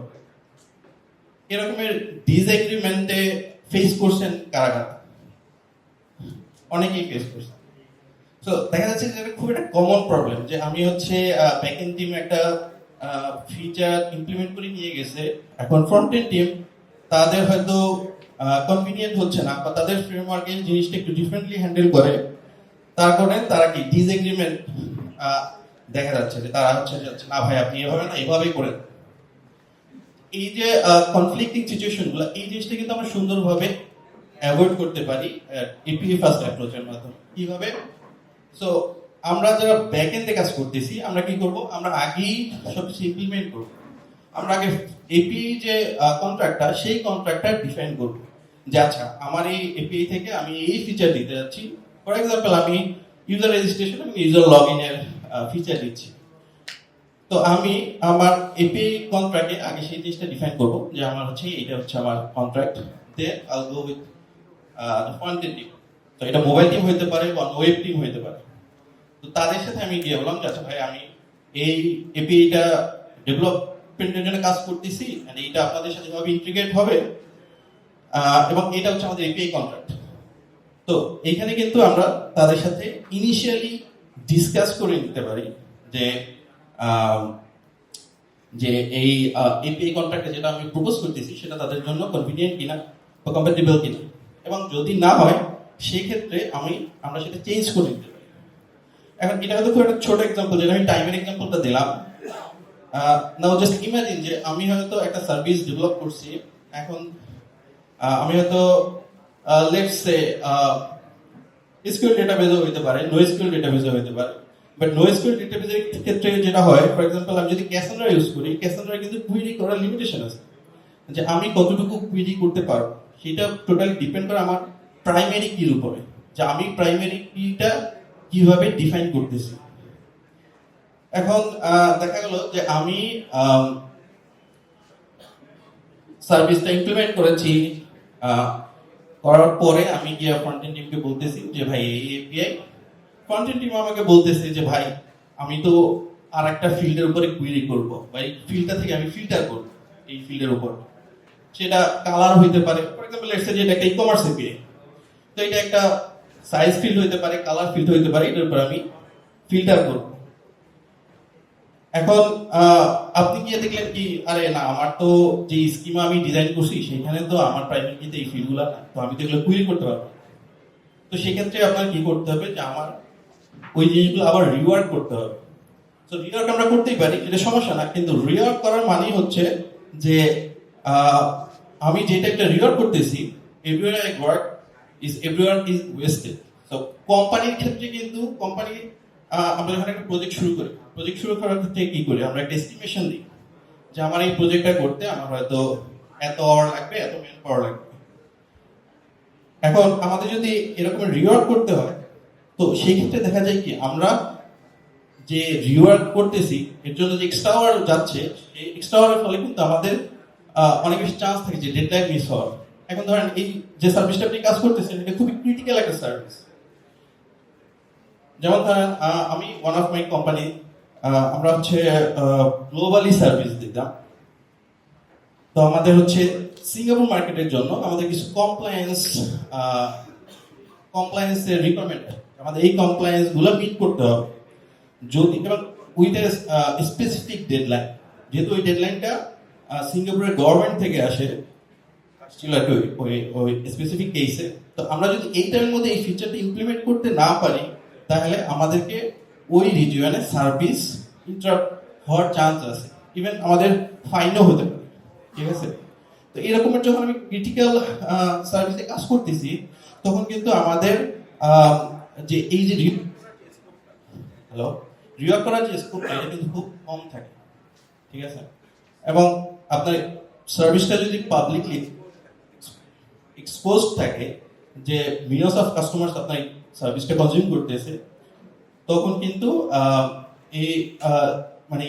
এরকমের ডিসএগ্রিমেন্টে ফেস করছেন কারা কারা? অনেকেই ফেস করছে। তো দেখা যাচ্ছে যে এটা খুব একটা কমন প্রবলেম, যে আমি হচ্ছে ব্যাকএন্ড টিম একটা ফিচার ইমপ্লিমেন্ট করে নিয়ে গেছে, এখন ফ্রন্ট এন্ড টিম তাদের হয়তো কনভিনিয়েন্ট হচ্ছে না, বা তাদের ফ্রেমওয়ার্কে জিনিসটা একটু ডিফারেন্টলি হ্যান্ডেল করে, তার কারণে তারা কি ডিসএগ্রিমেন্ট দেখা যাচ্ছে যে তারা হচ্ছে যে না ভাই আপনি এভাবে না এভাবেই করেন। এই যে কনফ্লিক্টিং সিচুয়েশনগুলো, এই জিনিসটা কিন্তু আমরা সুন্দরভাবে অ্যাভয়েড করতে পারি এপিআই ফার্স্ট অ্যাপ্রোচের মাধ্যমে। কিভাবে? সো আমরা যারা ব্যাকএন্ডে কাজ করতেছি আমরা কি করব, আমরা আগেই সবকিছু ইমপ্লিমেন্ট করব। আমরা আগে এপিআই যে কন্ট্রাক্টটা, সেই কন্ট্রাক্টটা ডিফাইন করব যে আচ্ছা আমার এই এপিআই থেকে আমি এই ফিচার দিতে যাচ্ছি। ফর এক্সাম্পল আমি ইউজার রেজিস্ট্রেশন এবং ইউজার লগ ইনের ফিচার দিচ্ছি, তো আমি আমার এপিআই কন্ট্রাক্টে আগে সেই জিনিসটা ডিফাইন করব যে আমার হচ্ছে এটা হচ্ছে আমার contract, then I will go with the front end team. তো এটা মোবাইল টিম হতে পারে বা ওয়েব টিম হতে পারে। তো তাদের সাথে আমি গিয়ে বললাম যে আচ্ছা ভাই আমি এই এপিআইটা ডেভেলপমেন্টের জন্য কাজ করতেছি, and এইটা আপনাদের সাথে কিভাবে ইন্টিগ্রেট হবে, এবং এটা হচ্ছে আমাদের এপিআই কন্ট্রাক্ট। তো এইখানে কিন্তু আমরা তাদের সাথে ইনিশিয়ালি ডিসকাস করে নিতে পারি যে যে এই এপিআই কন্ট্রাক্টে যেটা আমি প্রপোজ করতেছি সেটা তাদের জন্য কনভিনিয়েন্ট কিনা বা কম্প্যাটিবল কিনা, এবং যদি না হয় সেই ক্ষেত্রে আমরা সেটা চেঞ্জ করে নিতে পারি। এখন এটা হয়তো খুব একটা ছোট এক্সাম্পল, যেটা আমি টাইমের এক্সাম্পলটা দিলাম। নাও জাস্ট ইমাজিন যে আমি হয়তো একটা সার্ভিস ডেভেলপ করছি, এখন আমি হয়তো লেটস সে এসকিউএল ডেটাবেজও হতে পারে, নো এসকিউএল ডেটাবেজও হতে পারে। বাট নো এসকিউএল ডেটাবেজের ক্ষেত্রে যেটা হয়, ফর এক্সাম্পল আমি যদি ক্যাসেন্ড্রা ইউজ করি, ক্যাসেন্ড্রা কিন্তু কুইরি করার লিমিটেশন আছে, যে আমি কতটুকু কুইরি করতে পারবো সেটা টোটালি ডিপেন্ড করে আমার প্রাইমারি কির উপরে, যে আমি প্রাইমারি কিটা কিভাবে ডিফাইন করতেছি। এখন দেখা গেল যে আমি সার্ভিসটা ইমপ্লিমেন্ট করেছি, করার পরে আমি গিয়ে ফ্রন্ট এন্ড টিমকে বলতেছি যে ভাই এই এপিআই, ফ্রন্ট এন্ড টিম আমাকে বলতেছে যে ভাই আমি তো আর একটা ফিল্ডের উপরে কুইরি করব, বা এই ফিল্ডটা থেকে আমি ফিল্টার করব এই ফিল্ডের উপর, সেটা কালার হইতে পারে। ফর এক্সাম্পল লেটস সে যে এটা একটা ই-কমার্স এপিআই, তো এটা একটা সাইজ ফিল্ড হইতে পারে, কালার ফিল্ড হইতে পারে, এটার উপর আমি ফিল্টার করব। এখন আপনি গিয়ে দেখলেন কি আরে না আমার তো যে স্কিমা আমি ডিজাইন করছি সেখানে তো আমার প্রাইমারি কিতে এই ফিল্ডগুলো না, তো আমি তো এগুলো কুইরি করতে পারবো। তো সেক্ষেত্রে আপনার কি করতে হবে যে আমার ওই জিনিসগুলো আবার রিওয়ার্ক করতে হবে। তো রিওয়ার্ক আমরা করতেই পারি, এটা সমস্যা না, কিন্তু রিওয়ার্ক করার মানেই হচ্ছে যে আমি যেটা একটা রিওয়ার্ক করতেছি, everywhere I work is everywhere is wasted. তো কোম্পানির ক্ষেত্রে কিন্তু কোম্পানি আমরা যখন একটা প্রজেক্ট শুরু করার ক্ষেত্রে কি করি, আমরা একটা এস্টিমেশন দিই যে আমার এই প্রজেক্টটা করতে আমার হয়তো এত আওয়ার লাগবে, এত ম্যান পাওয়ার লাগবে। এখন আমাদের যদি এরকম রিওয়ার্ক করতে হয়, তো সেই ক্ষেত্রে দেখা যায় কি আমরা যে রিওয়ার্ক করতেছি এর জন্য যে এক্সট্রা আওয়ার যাচ্ছে, এই এক্সট্রা আওয়ারের ফলে কিন্তু আমাদের অনেক বেশি চান্স থাকে যে ডেডলাইন মিস হওয়ার। এখন ধরেন এই যে সার্ভিসটা আপনি কাজ করতেছেন এটা খুবই ক্রিটিক্যাল একটা সার্ভিস। যেমন ধরেন আমি ওয়ান অফ মাই কোম্পানি, আমরা হচ্ছে গ্লোবালি সার্ভিস দিতাম। তো আমাদের হচ্ছে সিঙ্গাপুর মার্কেটের জন্য আমাদের কিছু কমপ্লায়েন্সের রিকোয়ারমেন্ট, আমাদের এই কমপ্লায়েন্স গুলো মিট করতে হবে যদি, এবং উইথ স্পেসিফিক ডেডলাইন। যেহেতু ওই ডেডলাইনটা সিঙ্গাপুরের গভর্নমেন্ট থেকে আসে ছিল ওই স্পেসিফিক কেসে, তো আমরা যদি এইটার মধ্যে এই ফিচারটা ইমপ্লিমেন্ট করতে না পারি তাহলে আমাদেরকে ওই রিজিয়নে সার্ভিস ইন্টারাপ্ট হওয়ার চান্স আছে, ইভেন আমাদের ফাইনও হতে পারে। ঠিক আছে, তো এরকমের যখন আমি ক্রিটিক্যাল সার্ভিসে কাজ করতেছি তখন কিন্তু আমাদের যে এই যে রিওয়ার্ক করার যে স্কোপটা এটা কিন্তু খুব কম থাকে। ঠিক আছে, এবং আপনার সার্ভিসটা যদি পাবলিকলি এক্সপোজ থাকে যে মিলিয়ন্স অফ কাস্টমার্স আপনার সার্ভিসটা কনজিউম করতেছে, তখন কিন্তু এই মানে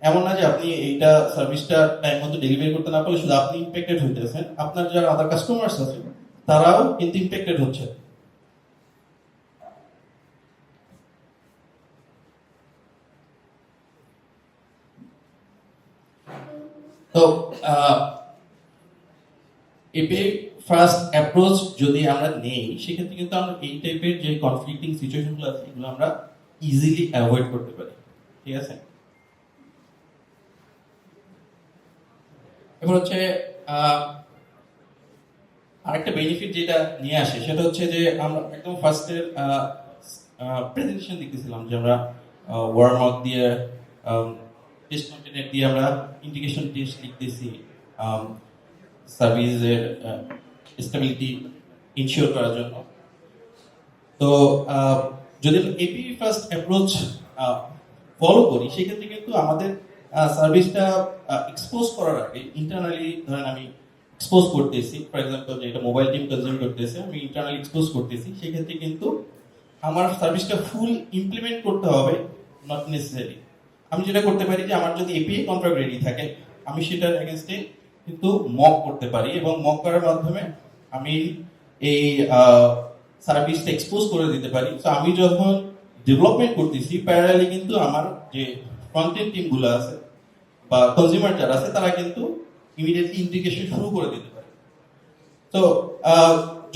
এমন না যে আপনি এইটা সার্ভিসটা টাইম মতো ডেলিভারি করতে না পারলে শুধু আপনি ইম্প্যাক্টেড হইতেছেন, আপনার যারা আদার কাস্টমার্স আছে তারাও কিন্তু ইম্প্যাক্টেড হচ্ছে। তো এপিআই ফার্স্ট অ্যাপ্রোচ যদি আমরা নেই, সেক্ষেত্রে কিন্তু আমরা এই টাইপের যে কনফ্লিক্টিং সিচুয়েশনগুলো আছে এগুলো আমরা ইজিলি অ্যাভয়েড করতে পারি। ঠিক আছে, এবার হচ্ছে আরেকটা বেনিফিট যেটা নিয়ে আসে সেটা হচ্ছে যে আমরা একদম ফার্স্টের প্রেজেন্টেশন দেখতেছিলাম যে আমরা ওয়ার্মওয়ার্ক দিয়ে টেস্ট কন্টেন্ট দিয়ে আমরা ইন্টিগ্রেশন টেস্ট লিখতেছি সার্ভিসের স্টেবিলিটি ইনশিওর করার জন্য। তো যদি এপি ফার্স্ট অ্যাপ্রোচ ফলো করি, সেক্ষেত্রে কিন্তু আমাদের সার্ভিসটা এক্সপোজ করার আগে ইন্টারনালি ধরেন আমি এক্সপোজ করতেছি, ফর এক্সাম্পল যে এটা মোবাইল টিম কনজিউম করতেছে, আমি ইন্টারনালি এক্সপোজ করতেছি, সেক্ষেত্রে কিন্তু আমার সার্ভিসটা ফুল ইমপ্লিমেন্ট করতে হবে নট নেসেসারি। আমি যেটা করতে পারি যে আমার যদি এপিআই কন্ট্রাক্ট রেডি থাকে, আমি সেটার এগেনস্টে কিন্তু মক করতে পারি, এবং মক করার মাধ্যমে আমি এই সার্ভিসটা এক্সপোজ করে দিতে পারি। তো আমি যখন ডেভেলপমেন্ট করতেছি, প্যারালালি কিন্তু আমার যে ফ্রন্ট এন্ড টিমগুলো আছে বা কনজিউমার যারা আছে তারা কিন্তু ইমিডিয়েটলি ইন্টিগ্রেশন শুরু করে দিতে পারে। তো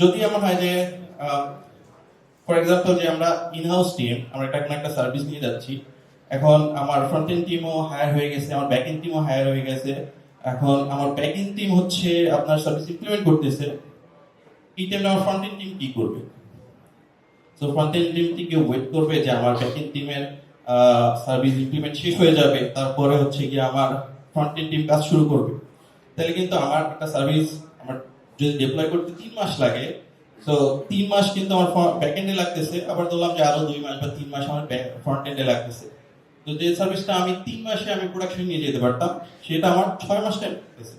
যদি এমন হয় যে ফর এক্সাম্পল যে আমরা ইনহাউস টিম, আমরা একটা সার্ভিস নিয়ে যাচ্ছি, এখন আমার ফ্রন্ট এন্ড টিমও হায়ার হয়ে গেছে, আমার ব্যাক এন্ড টিমও হায়ার হয়ে গেছে, এখন আমার ব্যাক এন্ড টিম হচ্ছে আপনার সার্ভিস ইমপ্লিমেন্ট করতেছে, এই টাইমে আমার ফ্রন্ট এন্ড টিম কি করবে? তো ফ্রন্ট এন্ড টিম কি ওয়েট করবে যে আমার ব্যাক এন্ড টিমের সার্ভিস ইমপ্লিমেন্ট শেষ হয়ে যাবে, তারপরে হচ্ছে কি আমার ফ্রন্ট এন্ড টিম কাজ শুরু করবে? তাহলে কিন্তু আমার একটা সার্ভিস আমার যদি ডিপ্লয় করতে 3 মাস লাগে, তো 3 মাস কিন্তু আমার ব্যাক এন্ডে লাগতেছে, আবার ধরলাম যে আরো 2 মাস বা 3 মাস আমার ফ্রন্ট এন্ডে লাগতেছে। তো যে সার্ভিসটা আমি 3 মাসে আমি প্রোডাকশন নিয়ে যেতে পারতাম, সেটা আমার 6 মাস টাইম লাগতেছে।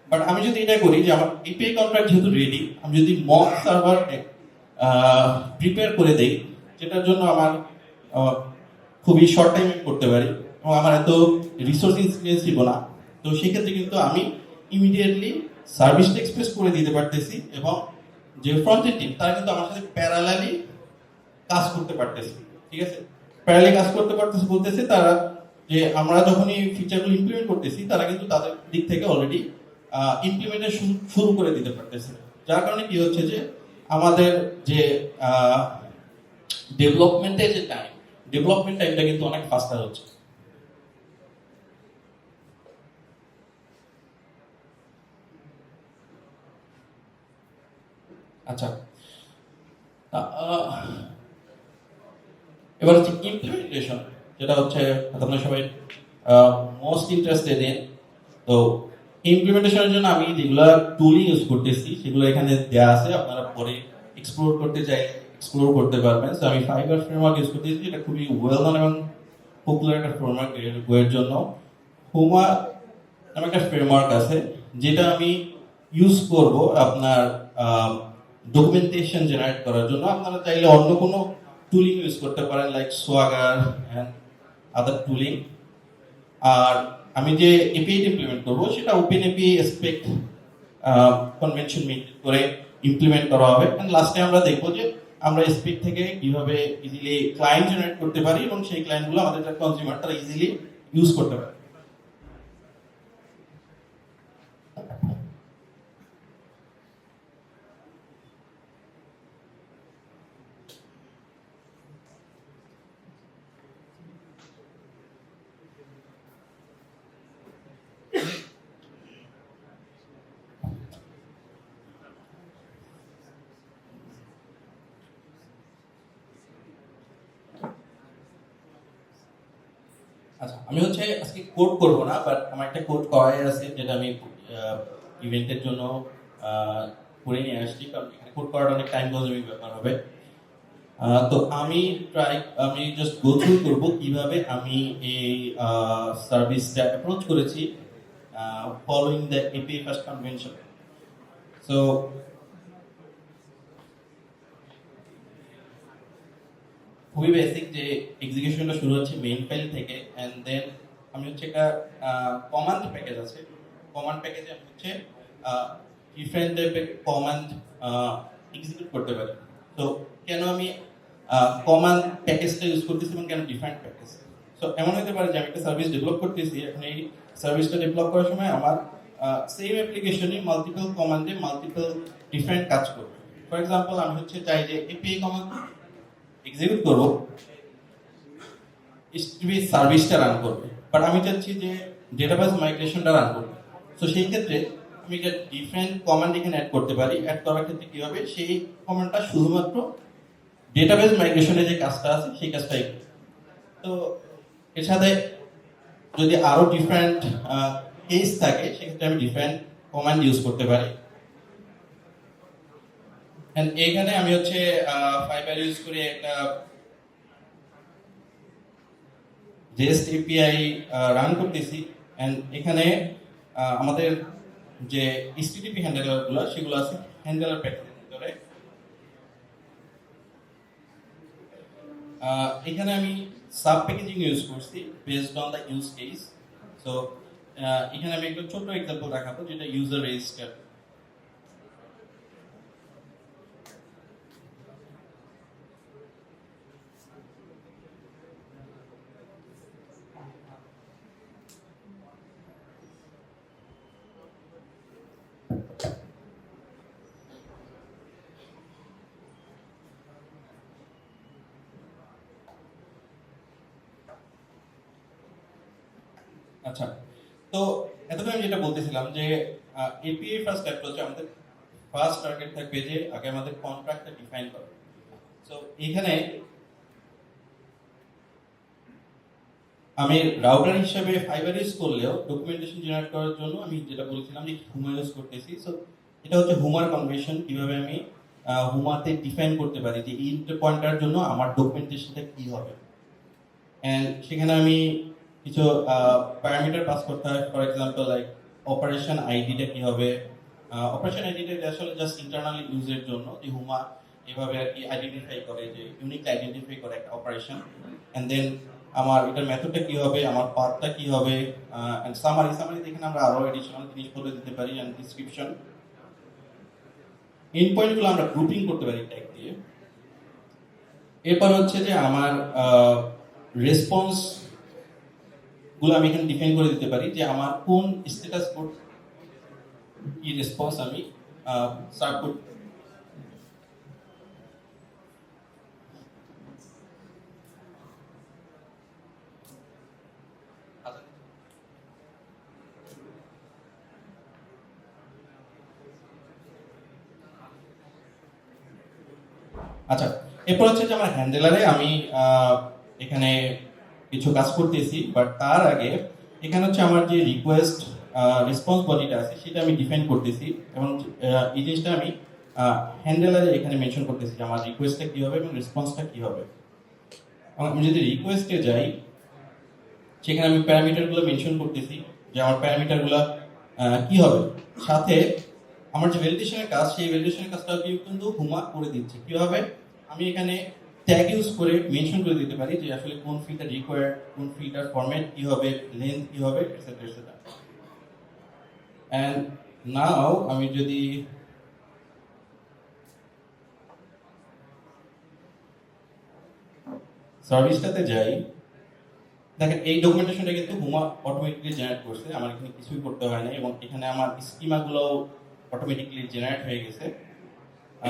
বাট আমি যদি এটা করি যে আমার এপিআই কন্ট্রাক্ট যেহেতু রেডি, আমি যদি মক সার্ভার প্রিপেয়ার করে দেই, যেটার জন্য আমার খুবই শর্ট টাইমে করতে পারি এবং আমার এত রিসোর্স ইন্টেন্সিভ না, তো সেক্ষেত্রে কিন্তু আমি ইমিডিয়েটলি সার্ভিসটা এক্সপ্রেস করে দিতে পারতেছি, এবং যে ফ্রন্ট এন্ড টিম তারা কিন্তু আমার সাথে প্যারালালি কাজ করতে পারতেছে। ঠিক আছে, প্যারালালি কাজ করতে পারতেছে বলতেছে তারা যে আমরা যখনই ফিচারগুলো ইমপ্লিমেন্ট করতেছি, তারা কিন্তু তাদের দিক থেকে অলরেডি ইমপ্লিমেন্টেশন শুরু করে দিতে পারতেছে। যার কারণে কি হচ্ছে যে আমাদের যে ডেভেলপমেন্টের যে ডেভেলপমেন্ট টাইমটা কিন্তু অনেক ফাস্টার হচ্ছে। আচ্ছা, এবার হচ্ছে ইমপ্লিমেন্টেশন, যেটা হচ্ছে আপনারা সবাই মোস্ট ইন্টারেস্টেড ইন। তো ইমপ্লিমেন্টেশনের জন্য আমি যেগুলো টুল ইউজ করতেছি সেগুলো এখানে দেওয়া আছে, আপনারা পরে এক্সপ্লোর করতে চাই এক্সপ্লোর করতে পারবেন। তো আমি ফাইবার ফ্রেমওয়ার্ক ইউজ করতেছি, এটা খুবই ওয়েল নন এবং পপুলার একটা ফ্রেমওয়ার্ক এর জন্য। হুমা নামে একটা ফ্রেমওয়ার্ক আছে যেটা আমি ইউজ করব আপনার ডকুমেন্টেশন জেনারেট করার জন্য। আপনারা চাইলে অন্য কোনো টুলিং ইউজ করতে পারেন, like Swagger and other tooling. আর আমি যে এপিআই ইমপ্লিমেন্ট করব সেটা open API spec convention maintain করে ইমপ্লিমেন্ট করা হবে। এন্ড লাস্টে আমরা দেখব যে আমরা এসপেক্ট থেকে কিভাবে ইজিলি ক্লায়েন্ট জেনারেট করতে পারি এবং সেই ক্লায়েন্টগুলো আমাদের যারা কনজিউমার তারা ইজিলি ইউজ করতে পারে। আচ্ছা, আমি হচ্ছে আজকে কোড করব না, বাট আমার একটা কোড করাই আছে যেটা আমি ইভেন্টের জন্য করে নিয়ে আসছি, কারণ এখানে কোড করাটা অনেক টাইম কনজিউমিং ব্যাপার হবে। তো আমি জাস্ট গো থ্রু করব কিভাবে আমি এই সার্ভিসটা অ্যাপ্রোচ করেছি following the API first convention. So খুবই বেসিক যে এক্সিকিউশনটা শুরু হচ্ছে মেইন ফাইল থেকে, এন্ড দেন আমি হচ্ছে একটা কমান্ড প্যাকেজ আছে, কমান্ড প্যাকেজে আমি হচ্ছে ডিফারেন্ট টাইপের কমান্ড এক্সিকিউট করতে পারি। তো কেন আমি কমান্ড প্যাকেজটা ইউজ করতেছি এবং কেন ডিফারেন্ট প্যাকেজ? সো এমন হতে পারে যে আমি একটা সার্ভিস ডেভেলপ করতেছি, এখন এই সার্ভিসটা ডেভেলপ করার সময় আমার সেম অ্যাপ্লিকেশনে মাল্টিপল কমান্ডে মাল্টিপল ডিফারেন্ট কাজ করবে। ফর এক্সাম্পল আমি হচ্ছে চাই যে এপিআই কমান্ড এক্সিকিউট করবো, এসটিপি সার্ভিসটা রান করবে, বাট আমি চাচ্ছি যে ডেটাবেস মাইগ্রেশনটা রান করবে। সো সেই ক্ষেত্রে আমি একটা ডিফারেন্ট কমান্ড এখানে অ্যাড করতে পারি। অ্যাড করার ক্ষেত্রে কি হবে, সেই কমান্ডটা শুধুমাত্র ডেটাবেস মাইগ্রেশনে যে কাজটা আছে সেই কাজটাই করবে। তো এর সাথে যদি আরো ডিফারেন্ট কেস থাকে সেক্ষেত্রে আমি ডিফারেন্ট কমান্ড ইউজ করতে পারি। এন্ড এখানে আমি হচ্ছে ফাইবার ইউজ করে একটা জেস্ট এপিআই রান করতেছি, এন্ড এখানে আমাদের যে এইচটিটিপি হ্যান্ডেলার গুলো সেগুলো আছে হ্যান্ডেলার প্যাকেজের ভিতরে। এখানে আমি সাব প্যাকেজিং ইউজ করছি based on the use case. So এখানে আমি একটা ছোট এক্সাম্পল দেখাবো যেটা ইউজার রেজিস্টার। আচ্ছা, তো এতক্ষণ আমি যেটা বলতেছিলাম যে এপিআই ফার্স্ট অ্যাপ্রোচে আমাদের ফার্স্ট টার্গেট থাকবে যে আগে আমাদের কন্ট্রাক্টটা ডিফাইন করা। সো এখানে আমি রাউটার হিসেবে ফাইবার ইউজ করলেও ডকুমেন্টেশন জেনারেট করার জন্য আমি যেটা বলেছিলাম যে হুমা ইউজ করতেছি। সো এটা হচ্ছে হুমার কনভেনশন, কিভাবে আমি হুমাতে ডিফাইন করতে পারি যে এই পয়েন্টটার জন্য আমার ডকুমেন্টেশনটা কি হবে। এন্ড সেখানে আমি কিছু প্যারামিটার পাস করতে হয়। ফর এক্সাম্পল লাইক অপারেশন আইডিটা কি হবে। অপারেশন আইডিটা আসলে জাস্ট ইন্টারনাল ইউজের জন্য, যে হুমা এভাবে আর কি আইডেন্টিফাই করে, যে ইউনিকলি আইডেন্টিফাই করে একটা অপারেশন। এন্ড দেন আমার এটার মেথডটা কি হবে, আমার পাথটা কি হবে, এন্ড সামারি এখানে আমরা আরো এডিশনাল জিনিসপত্র দিতে পারি, এন্ড ডেসক্রিপশন। এন্ড পয়েন্টগুলো আমরা গ্রুপিং করতে পারি ট্যাগ দিয়ে। এরপর হচ্ছে যে আমার রেসপন্স গুলো আমি এখানে ডিফাইন করে দিতে পারি যে আমার কোন স্ট্যাটাস কোড কি রেসপন্স আমি সার্ভ করব। আচ্ছা, এরপর হচ্ছে যে আমার হ্যান্ডেলারে আমি এখানে কিছু কাজ করতেছি, বাট তার আগে এখানে হচ্ছে আমার যে রিকোয়েস্ট রেসপন্স বডিটা আছে সেটা আমি ডিফাইন করতেছি, এবং এই জিনিসটা আমি হ্যান্ডেলারে এখানে মেনশন করতেছি যে আমার রিকোয়েস্টটা কি হবে এবং রেসপন্সটা কি হবে। আমি যদি রিকোয়েস্টে যাই সেখানে আমি প্যারামিটারগুলো মেনশন করতেছি যে আমার প্যারামিটারগুলো কি হবে। সাথে আমার যে ভ্যালিডেশনের কাজ সেই ভ্যালিডেশনের কাজটা কিন্তু হুমা করে দিচ্ছে। কিভাবে, আমি এখানে ট্যাগ ইউজ করে মেনশন করে দিতে পারি যে আসলে কোন ফিল্ডটা রিকোয়ার্ড, কোন ফিল্ডটার ফরম্যাট কি হবে, লেন্থ কি হবে, এটসেট্রা এটসেট্রা। এন্ড নাও আমি যদি সার্ভিসটাতে যাই, দেখেন এই ডকুমেন্টেশনটা কিন্তু হুমা অটোমেটিক্যালি জেনারেট করছে, আমার এখানে কিছুই করতে হয় না, এবং এখানে আমার স্কিমাগুলো অটোমেটিক্যালি জেনারেট হয়ে গেছে।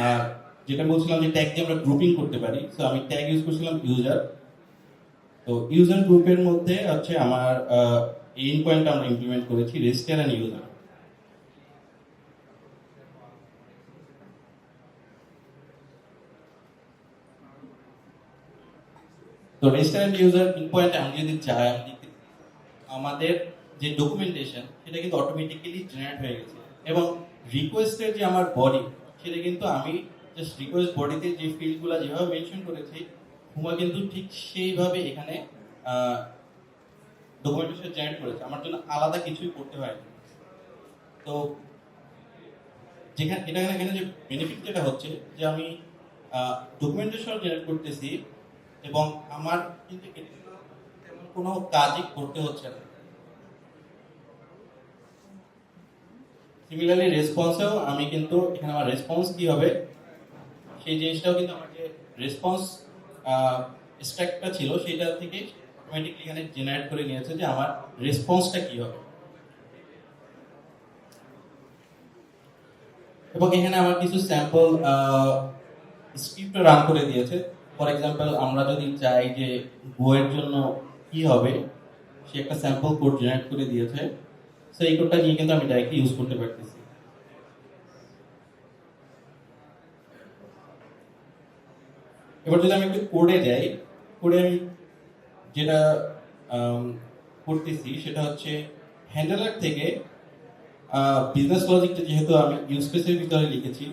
আর যেটা বলছিলাম যে ট্যাগ দিয়ে আমরা গ্রুপিং করতে পারি, সো আমি ট্যাগ ইউজ করছিলাম ইউজার। তো ইউজার গ্রুপের মধ্যে হচ্ছে আমার এন্ড পয়েন্ট আমরা ইমপ্লিমেন্ট করেছি রেজিস্টার এন্ড ইউজার। তো register and user end point আমি যদি চাই, আমাদের যে ডকুমেন্টেশন সেটা কিন্তু অটোমেটিক্যালি জেনারেট হয়ে গেছে, এবং রিকোয়েস্টের যে আমার বডি সেটা কিন্তু আমি জাস্ট রিকোয়েস্ট বডিতে যে ফিল্ডগুলো যেভাবে মেনশন করেছি হুমা কিন্তু ঠিক সেইভাবে এখানে ডকুমেন্টেশন জেনারেট করেছে, আমার জন্য আলাদা কিছুই করতে হয়নি। তো যেখানে এখানে যে বেনিফিট যেটা হচ্ছে যে আমি ডকুমেন্টেশন জেনারেট করতেছি এবং আমার কিন্তু তেমন কোনো কাজই করতে হচ্ছে না। সিমিলারলি রেসপন্সেও আমি কিন্তু এখানে আমার রেসপন্স কি হবে সেই জিনিসটাও কিন্তু আমার যে রেসপন্স স্ট্যাকটা ছিল সেটা থেকে অটোমেটিকলি এখানে জেনারেট করে নিয়েছে যে আমার রেসপন্সটা কি হবে। এবং এখানে আমার কিছু স্যাম্পল স্ক্রিপ্ট রান করে দিয়েছে। ফর এক্সাম্পল আমরা যদি চাই যে বইয়ের জন্য কি হবে সে একটা স্যাম্পল কোড জেনারেট করে দিয়েছে। সো এই কোডটা নিয়ে কিন্তু আমি ডাইরেক্টলি ইউজ করতে পারতেছি। এবার যদি আমি একটু কোডে যাই, কোডে আমি যেটা করতেছি সেটা হচ্ছে হ্যান্ডেলার থেকে বিজনেস লজিকটা যেহেতু আমি ইউজ কেসের ভিতরে লিখেছি,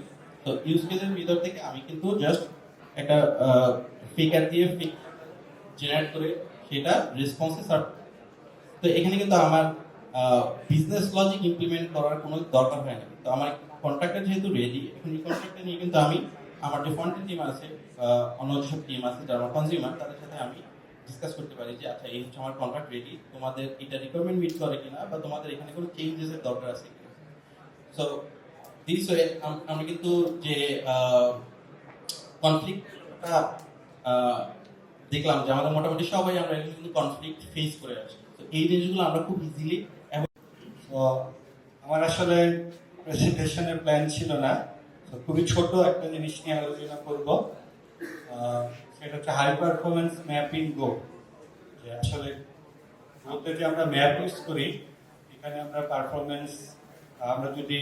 তো ইউজ কেসের ভিতর থেকে আমি কিন্তু জাস্ট একটা ফিগার দিয়ে ফিক জেনারেট করে সেটা রেসপন্সে সার্ভ। তো এখানে কিন্তু আমার বিজনেস লজিক ইমপ্লিমেন্ট করার কোনো দরকার হয় না। তো আমার কন্ট্রাক্টর যেহেতু রেডি, এখন এই কন্ট্রাক্টর নিয়ে কিন্তু আমি আমার যে ফ্রন্টের টিম আছে, অন্য যেসব টিম আছে যারা আমার কনজিউমার, তাদের সাথে আমি ডিসকাস করতে পারি যে আচ্ছা এই হচ্ছে আমার কন্ট্রাক্ট রেডি, তোমাদের এটা রিকোয়ারমেন্ট মিট করে কিনা বা তোমাদের এখানে কোনো চেঞ্জেসের দরকার আছে কিনা। সো দিস ওয়ে আমরা কিন্তু যে কনফ্লিক্টটা দেখলাম যে আমাদের মোটামুটি সবাই আমরা কিন্তু কনফ্লিক্ট ফেস করে আসি। তো এই জিনিসগুলো আমরা খুব ইজিলি। তো আমার আসলে প্রেজেন্টেশনের প্ল্যান ছিল না, তো খুবই ছোট একটা জিনিস নিয়ে আলোচনা করব। সেটা হচ্ছে হাই পারফরমেন্স ম্যাপিং গো। যে আসলে বলতে যে আমরা ম্যাপ ইউজ করি, এখানে আমরা পারফরমেন্স আমরা যদি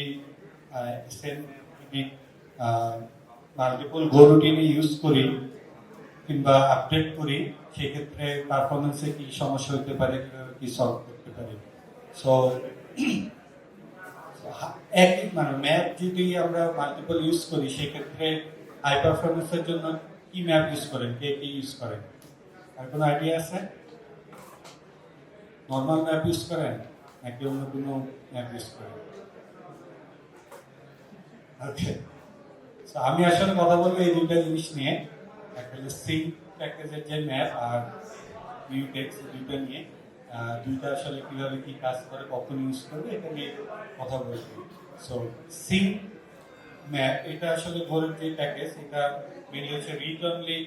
মাল্টিপল গো রুটিনে ইউজ করি কিংবা আপডেট করি, সেক্ষেত্রে পারফরমেন্সে কি সমস্যা হতে পারে, কিভাবে কি সলভ করতে পারি। সো একই মানে ম্যাপ যদি আমরা মাল্টিপল ইউজ করি, সেক্ষেত্রে হাই পারফরমেন্সের জন্য কি ম্যাপ ইউজ করেন, কে কি ইউজ করেন, আর কোনো আইডিয়া আছে? নর্মাল ম্যাপ ইউজ করেন নাকি অন্য কোনো ম্যাপ ইউজ করেন? ওকে, আমি আসলে কথা বলবো এই দুইটা জিনিস নিয়ে, একটা হচ্ছে সিঙ্ক প্যাকেজের যে ম্যাপ আর মিউটেক্স, দুইটা নিয়ে দুইটা আসলে কিভাবে কি কাজ করে, কখন ইউজ করবে, এটা নিয়ে কথা বলবো। সো সিঙ্ক ম্যাপ এটা আসলে গোরের যে প্যাকেজ, এটা মেনলি হচ্ছে রিড অনলি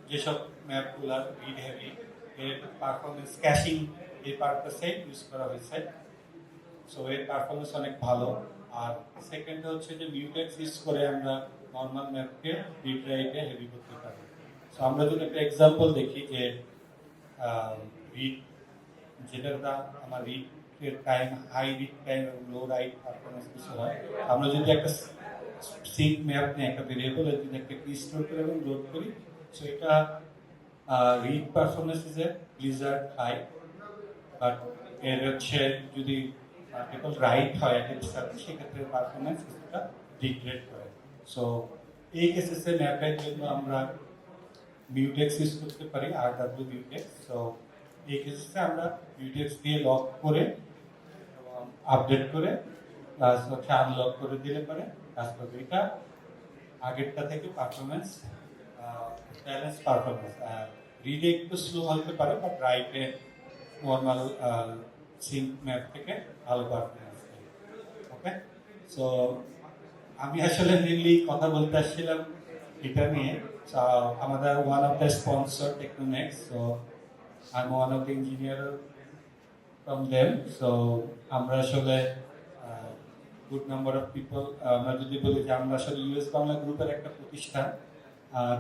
যেসব ম্যাপগুলো রিড হেভি, এর পারফরমেন্স ক্যাশিং এই পারপাসে ইউজ করা হয়েছে। সো এর পারফরমেন্স অনেক ভালো। আর সেকেন্ড হচ্ছে যে মিউটেক্স ইউজ করে আমরা নর্মাল ম্যাপকে রিড রাইটে হেভি করতে পারি। সো আমরা যদি একটা এক্সাম্পল দেখি যে রিড, যেটা আমার read time, high read time এবং লো রাইট পারফরমেন্স কিছু হয়, আমরা যদি একটা সিঙ্ক ম্যাপ নিয়ে একটা ভেরিয়েবল যদি একটা কি স্টোর করে এবং লোড করি, সো এটা read performance is a blizzard high, but এর হচ্ছে যদি মাল্টিপল রাইট হয় একই সাথে, সেক্ষেত্রে পারফরমেন্স কিছুটা ডিগ্রেড করে। সো এই কেসেসে ম্যাপের জন্য আমরা মিউটেক্স ইউজ করতে পারি, RW মিউটেক্স। সো এই কেসে আমরা মিউটেক্স দিয়ে লক করে আপডেট করে প্লাস হচ্ছে আনলক করে দিলে পরে কাজ করবে। এটা আগেরটা থেকে পারফরমেন্স ব্যালেন্স পারফরমেন্স, রিডে একটু স্লো হতে পারে, বাট রাইটে নর্মাল সিঙ্ক ম্যাপ থেকে ভালো পারফরমেন্স। ওকে, সো আমি আসলে মেনলি কথা বলতে আসছিলাম এটা নিয়ে। আমাদের one of the sponsor Technonext, so I am one of the engineer from them. So আমরা আসলে গুড নাম্বার অফ পিপল, আমরা যদি বলি যে আমরা আসলে ইউএস বাংলা গ্রুপের একটা প্রতিষ্ঠান,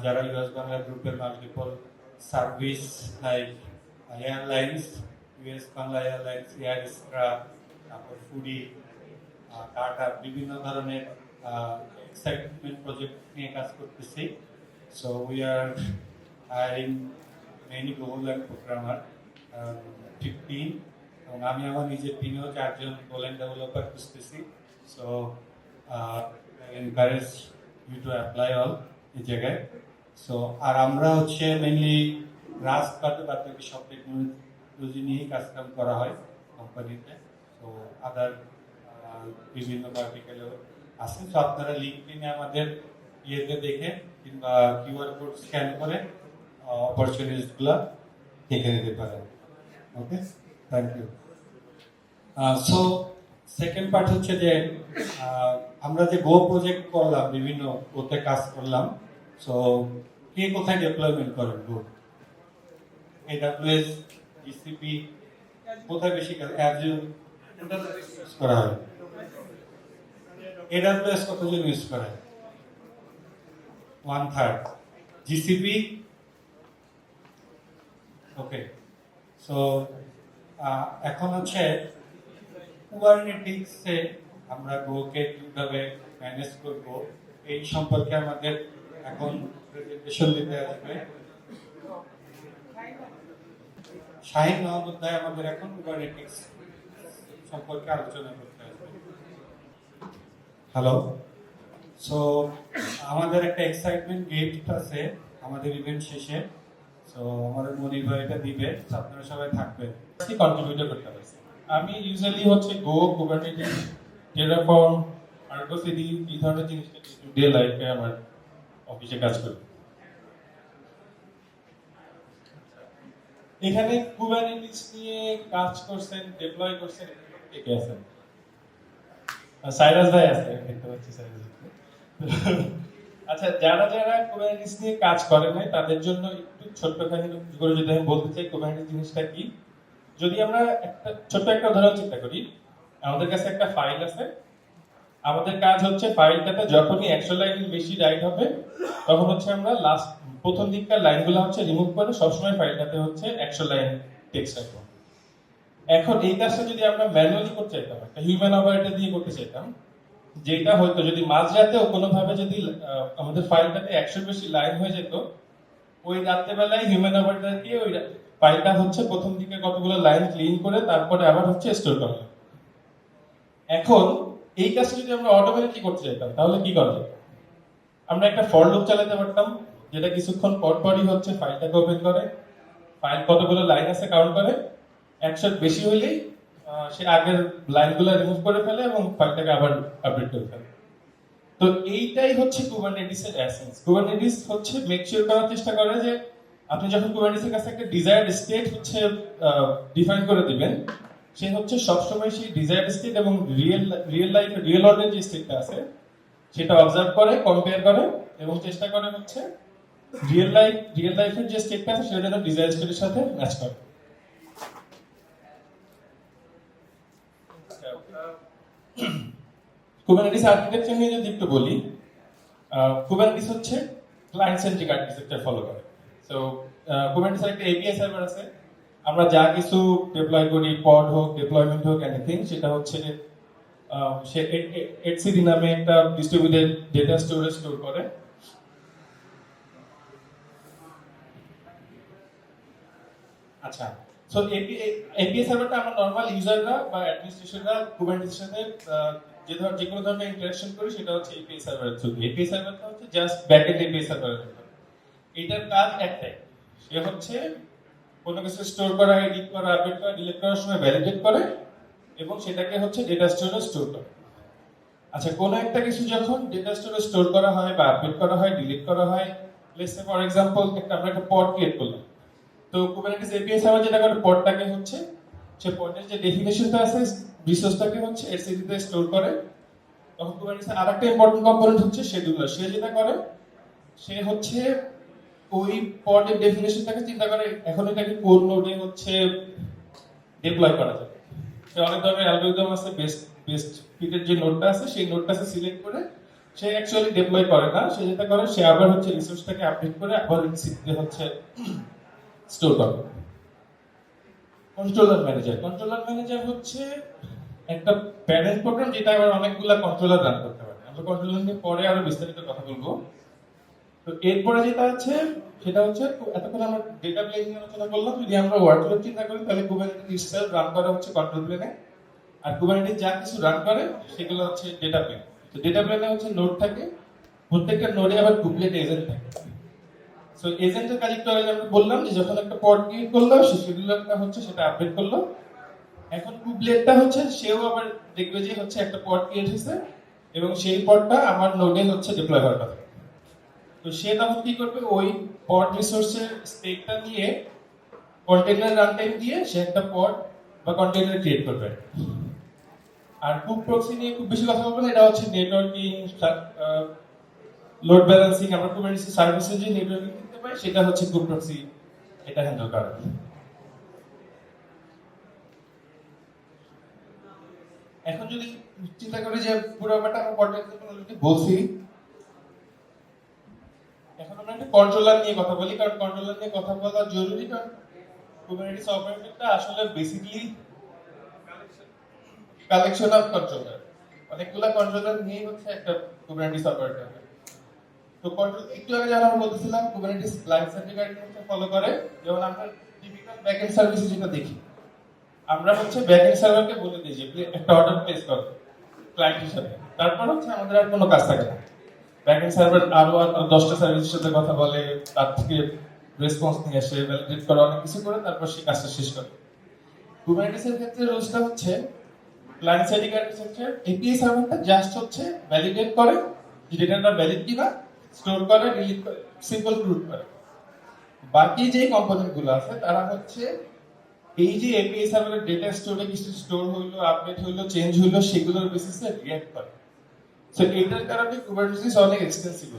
যারা ইউএস বাংলা গ্রুপের multiple service like airlines, US Bangla airlines, Air Astra, তারপর ফুডি, টাটা, বিভিন্ন ধরনের এক্সাইটমেন্ট প্রজেক্ট নিয়ে কাজ করতেছি। So we are hiring many Golang programmer 15, এবং আমি আমার নিজের টিমেও 4 জন গোল্যান্ড ডেভেলপার খুঁজতেছি। So encourage you to apply all এই জায়গায়। সো আর আমরা হচ্ছে মেনলি রাস্ট বাদে সব টেকনোলজি নিয়েই কাজকাম করা হয় কোম্পানিতে। সো আদার বিভিন্ন ভার্টিক্যালে আছে। তো আপনারা লিঙ্কডিনে আমাদের ইয়েতে দেখে কিংবা কিউআর কোড স্ক্যান করে অপরচুনিটিসগুলো দেখে নিতে পারেন। Okay, thank you. So second part হচ্ছে যে আমরা যে গো প্রজেক্ট করলাম, বিভিন্ন ওতে কাজ করলাম, সো কে কোথায় ডেপ্লয়মেন্ট করেন গো? AWS, GCP কোথায় বেশি অ্যাজুর ইউজ করা হয়? AWS কতজন ইউজ করে? 1/3। GCP? ওকে, সো এখন হচ্ছে কুবারনেটিক্সে আমরা গোকে কিভাবে ম্যানেজ করব এই সম্পর্কে আমাদের এখন প্রেজেন্টেশন দিতে আসবে শাহিন মাহমুদ ভাই। আমাদের এখন কুবারনেটিক্স সম্পর্কে আলোচনা করতে আসবে। হ্যালো, সো আমাদের একটা এক্সাইটমেন্ট গিফট আছে আমাদের ইভেন্ট শেষে। সো আমাদের মনির ভাই এটা দিবে, তো আপনারা সবাই থাকবেন, কন্ট্রিবিউট করতে পারছি। আমি ইউজুয়ালি হচ্ছে গো, কুবারনেটিস, টেরাফর্ম, আর্গো সিডি এই ধরনের জিনিসটা ডে লাইফে আমার অফিসে কাজ করি। এখানে কুবারনেটিস নিয়ে কাজ করছেন, ডেপ্লয় করছেন কে আছেন? সাইরাস ভাই আছে, দেখতে পাচ্ছি সাইরাস ভাই। আচ্ছা, যারা যারা কুবারনেটিস নিয়ে কাজ করে নাই তাদের জন্য একটু ছোট্ট কাহিনী করে যদি আমি বলতে চাই কুবারনেটিস জিনিসটা কি। যদি আমরা একটা ছোট্ট একটা উদাহরণ চিন্তা করি, আমাদের কাছে একটা ফাইল আছে, আমাদের কাজ হচ্ছে ফাইলটাতে যখনই 100 লাইনের বেশি রাইট হবে তখন হচ্ছে আমরা প্রথম দিককার লাইনগুলো হচ্ছে রিমুভ করে সবসময় ফাইলটাতে হচ্ছে 100 লাইন টেক্সট রাখবো। এখন এই কাজটা যদি আমরা ম্যানুয়ালি করতে চাইতাম, একটা হিউম্যান অপারেটর দিয়ে করতে চাইতাম, যেটা হয়তো যদি মাঝরাতেও কোনোভাবে যদি আমাদের ফাইলটাতে 100 বেশি লাইন হয়ে যেত, ওই রাত্রেবেলায় হিউম্যান অপারেটর দিয়ে ওই ফাইলটা হচ্ছে প্রথম দিকে কতগুলো লাইন ক্লিন করে তারপরে আবার হচ্ছে স্টোর করা হবে। এখন এই কাজটা যদি আমরা অটোমেটিকলি করতে চাইতাম তাহলে কি করা যেত? আমরা একটা ফর লুপ চালাতে পারতাম, যেটা কিছুক্ষণ পর পরই হচ্ছে ফাইলটাকে ওপেন করে, ফাইল কতগুলো লাইন আছে কাউন্ট করে, 100 বেশি হলেই সে আগের লাইনগুলো রিমুভ করে ফেলে এবং ফাইলটাকে আবার আপডেট করে ফেলে। তো এইটাই হচ্ছে কুবারনেটিসের এসেন্স। কুবারনেটিস হচ্ছে মেক শিওর করার চেষ্টা করে যে আপনি যখন কুবারনেটিসের কাছে একটা ডিজায়ার্ড স্টেট হচ্ছে ডিফাইন করে দিবেন, সে হচ্ছে সবসময় সেই ডিজায়ার্ড স্টেট এবং রিয়েল লাইফে রিয়েল ওয়ার্ল্ডের যে স্টেটটা আছে সেটা অবজার্ভ করে, কম্পেয়ার করে এবং চেষ্টা করে হচ্ছে রিয়েল লাইফের যে স্টেটটা আছে সেটা যেন ডিজায়ার্ড স্টেটের সাথে ম্যাচ করে। কুবারনেটিস আর্কিটেকচার নিয়ে যদি একটু বলি, কুবারনেটিস হচ্ছে ক্লায়েন্ট সেন্ট্রিক আর্কিটেকচার ফলো করে। সো কুবারনেটিসের একটা এপিআই সার্ভার আছে, আমরা যা কিছু ডিপ্লয় করি, পড হোক, ডিপ্লয়মেন্ট হোক, এনিথিং, সেটা হচ্ছে সে etcd নামে একটা ডিস্ট্রিবিউটেড ডেটা স্টোরেজ স্টোর করে। আচ্ছা, সো এপিআই সার্ভারটা আমরা নরমাল ইউজাররা বা অ্যাডমিনিস্ট্রেশনরা কুবারনেটিসের সাথে যে কোনো ধরনের ইন্টারাকশন করি সেটা হচ্ছে এপিআই সার্ভারের থ্রু। এপিআই সার্ভারটা হচ্ছে জাস্ট ব্যাকএন্ড এপিআই সার্ভারের মতো। এটার কাজ একটাই, সে হচ্ছে কোনো কিছু স্টোর করা, এডিট করা, আপডেট করা, ডিলিট করার সময় ভ্যালিডেট করে এবং সেটাকে হচ্ছে ডেটা স্টোরে স্টোর করে। আচ্ছা, কোনো একটা কিছু যখন ডেটা স্টোরে স্টোর করা হয় বা আপডেট করা হয়, ডিলিট করা হয়, লেটস সে ফর এক্সাম্পল আমরা একটা পড ক্রিয়েট করলাম, তো কুবারনেটিস এপিআই সার্ভার যেটা করে পডটাকে হচ্ছে সে পডের যে ডেফিনেশনটা আছে রিসোর্সটাকে হচ্ছে etcd-তে স্টোর করে। তখন কুবারনেটিসের আরেকটা ইম্পর্টেন্ট কম্পোনেন্ট হচ্ছে শিডিউলার। সে যেটা করে সে হচ্ছে ওই পডের ডেফিনেশনটাকে চিন্তা করে এখন এটাকে কোন নোডে হচ্ছে ডিপ্লয় করা যাবে। সে অনেক ধরনের অ্যালগরিদম আছে, বেস্ট ফিটের যে নোডটা আছে সেই নোডটাকে সিলেক্ট করে সে অ্যাকচুয়ালি ডিপ্লয় করে না, সে যেটা করে সে আবার হচ্ছে রিসোর্সটাকে আপডেট করে আবার etcd-তে হচ্ছে স্টোর করে। কন্ট্রোলার ম্যানেজার হচ্ছে একটা প্যারেন্ট প্রোগ্রাম যেটা আবার অনেকগুলা কন্ট্রোলার রান করতে পারে। আমরা কন্ট্রোলার নিয়ে পরে আরো বিস্তারিত কথা বলবো। তো এরপরে যেটা আছে সেটা হচ্ছে এতক্ষণ আমরা ডেটা প্লেন নিয়ে আলোচনা করলাম। যদি আমরা ওয়ার্কলোড চিন্তা করি তাহলে কুবারনেটিস ইটসেলফ রান করা হচ্ছে কন্ট্রোল প্লেনে, আর কুবারনেটিস যা কিছু রান করে সেগুলো হচ্ছে ডেটা প্লেন। তো ডেটা প্লেনে হচ্ছে নোড থাকে, প্রত্যেকটা নোডে আবার কুবলেট এজেন্ট থাকে। সো এজেন্টের কাজ একটু আগে আমরা বললাম যে যখন একটা পড ক্রিয়েট করলো সে শিডিউলারটা হচ্ছে সেটা আপডেট করলো, এখন কুবলেটটা হচ্ছে সেও আবার দেখবে যে হচ্ছে একটা পড ক্রিয়েট হয়েছে এবং সেই পডটা আমার নোডে হচ্ছে ডিপ্লয় হওয়ার কথা। তো সে তখন কি করবে, ওই পড রিসোর্সের স্টেটটা নিয়ে কন্টেইনার রান টাইম দিয়ে সে একটা পড বা কন্টেইনার ক্রিয়েট করবে। আর কুব প্রক্সি নিয়ে খুব বেশি কথা বলবো না, এটা হচ্ছে নেটওয়ার্কিং, লোড ব্যালেন্সিং, আমরা কুবারনেটিস সার্ভিসে যে নেটওয়ার্কিং করতে পারি সেটা হচ্ছে কুব প্রক্সি এটা হ্যান্ডেল করে। এখন যদি চিন্তা করি যে পুরো ব্যাপারটা আমরা পর্যায়ে বলছি, এখন আমরা একটা কন্ট্রোলার নিয়ে কথা বলি, কারণ কন্ট্রোলার নিয়ে কথা বলা জরুরি, কারণ কুবারনেটিস অপারেটরটা আসলে বেসিক্যালি কালেকশন অফ কন্ট্রোলার, অনেকগুলা কন্ট্রোলার নিয়ে হচ্ছে একটা কুবারনেটিস অপারেটর। তো কন্ট্রোল একটু আগে যেন আমরা বলতেছিলাম কুবারনেটিস ক্লায়েন্ট সাইড গাইডলাইনটা ফলো করে, যেমন আমরা টিপিক্যাল ব্যাকএন্ড সার্ভিসে যেটা দেখি, আমরা হচ্ছে ব্যাকএন্ড সার্ভারকে বলে দিই যে একটা অর্ডার প্লেস করো ক্লায়েন্ট হিসেবে, তারপর হচ্ছে আমাদের আর কোনো কাজ থাকে না। ব্যাকএন্ড সার্ভার আরো 10টা সার্ভিসের সাথে কথা বলে, তার থেকে রেসপন্স নিয়ে আসে, ভ্যালিডেট করে, অনেক কিছু করে তারপর সেই কাজটা শেষ করে। কুবারনেটিসের ক্ষেত্রে রোলসটা হচ্ছে ক্লায়েন্ট সাইড গাইডলাইন হচ্ছে এপিআই সার্ভারটা জাস্ট হচ্ছে ভ্যালিডেট করে যে ডেটাটা ভ্যালিড কিনা, স্টোর করে, ডিলিট করে, সিম্পল রুট করে। বাকি যে কম্পোনেন্ট গুলো আছে তারা হচ্ছে এই যে এপিআই সার্ভারের ডেটা স্টোরে কিছু স্টোর হইলো, আপডেট হইলো, চেঞ্জ হইলো, সেগুলোর বেসিসে রিঅ্যাক্ট করে। সো এটার কারণে কুবারনেটিস অনেক এক্সপেন্সিভ।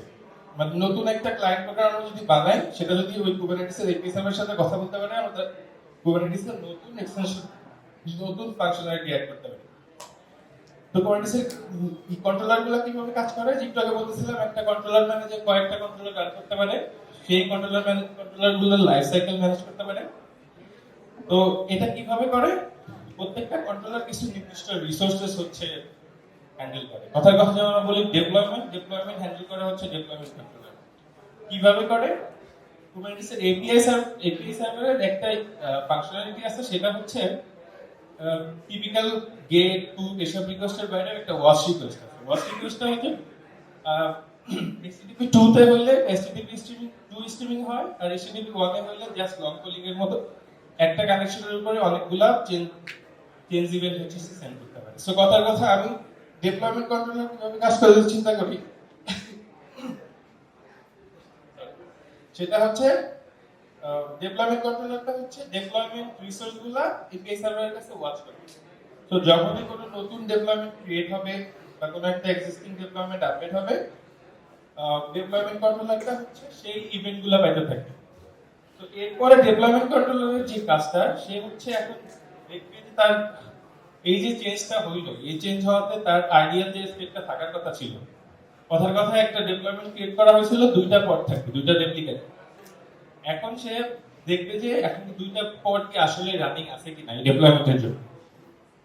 মানে নতুন একটা ক্লায়েন্ট প্রোগ্রাম আমরা যদি বানাই, সেটা যদি ওই কুবারনেটিসের এপিআই সার্ভারের সাথে কথা বলতে পারে, আমরা কুবারনেটিসের নতুন এক্সটেনশন, নতুন ফাংশনালিটি অ্যাড করতে পারি। তো কুবারনেটিসের কন্ট্রোলার গুলো কিভাবে কাজ করে, যেটা আগে বলতেছিলাম, একটা কন্ট্রোলার ম্যানেজার কয়েকটা কন্ট্রোলার রান করতে পারে, সেই কন্ট্রোলার গুলোর লাইফ সাইকেল ম্যানেজ করতে পারে। তো এটা কিভাবে করে, প্রত্যেকটা কন্ট্রোলার কিছু নির্দিষ্ট রিসোর্সেস হচ্ছে হ্যান্ডেল করে। কথার কথা যেমন আমরা বলি ডেপ্লয়মেন্ট হ্যান্ডেল করা হচ্ছে ডেপ্লয়মেন্ট কন্ট্রোলার। কিভাবে করে, কুবারনেটিসের এপিআই সার্ভারের একটা ফাংশনালিটি আছে, সেটা হচ্ছে টিপিক্যাল গেট টু এসব রিকোয়েস্টের বাইরে একটা ওয়াচ রিকোয়েস্ট আছে। ওয়াচ রিকোয়েস্টটা হচ্ছে HTTP 2 তে হইলে HTTP স্ট্রিমিং 2 স্ট্রিমিং হয়, আর HTTP 1 এ হইলে জাস্ট লং কলিং এর মতো একটা কানেকশনের উপরে অনেকগুলা চেঞ্জ ইভেন্ট হচ্ছে সেন্ড করতে পারে। সো কথার কথা, আমি ডেপ্লয়মেন্ট কন্ট্রোলার কিভাবে কাজ করে চিন্তা করি, সেটা হচ্ছে ডেপ্লয়মেন্ট কন্ট্রোলারটা হচ্ছে ডেপ্লয়মেন্ট রিসোর্সগুলো এপিআই সার্ভারের কাছে ওয়াচ করে। তো যখনই কোনো নতুন ডেপ্লয়মেন্ট ক্রিয়েট হবে বা কোনো একটা এক্সিস্টিং ডেপ্লয়মেন্ট আপডেট হবে, ডেপ্লয়মেন্ট কন্ট্রোলারটা হচ্ছে সেই ইভেন্টগুলো পাইতে থাকে। তো এরপরে ডেপ্লয়মেন্ট কন্ট্রোলারের যে কাজটা, সে হচ্ছে এখন দেখবে যে তার এই যে চেঞ্জটা হইলো, এই চেঞ্জ হওয়াতে তার আইডিয়াল যে স্টেটটা থাকার কথা ছিল, কথার কথা একটা ডেপ্লয়মেন্ট ক্রিয়েট করা হয়েছিল দুইটা পড থাকবে, দুইটা রেপ্লিকেট। এখন সে দেখবে যে এখন দুইটা পড কি আসলে রানিং আছে কিনা এই ডেপ্লয়মেন্টের জন্য।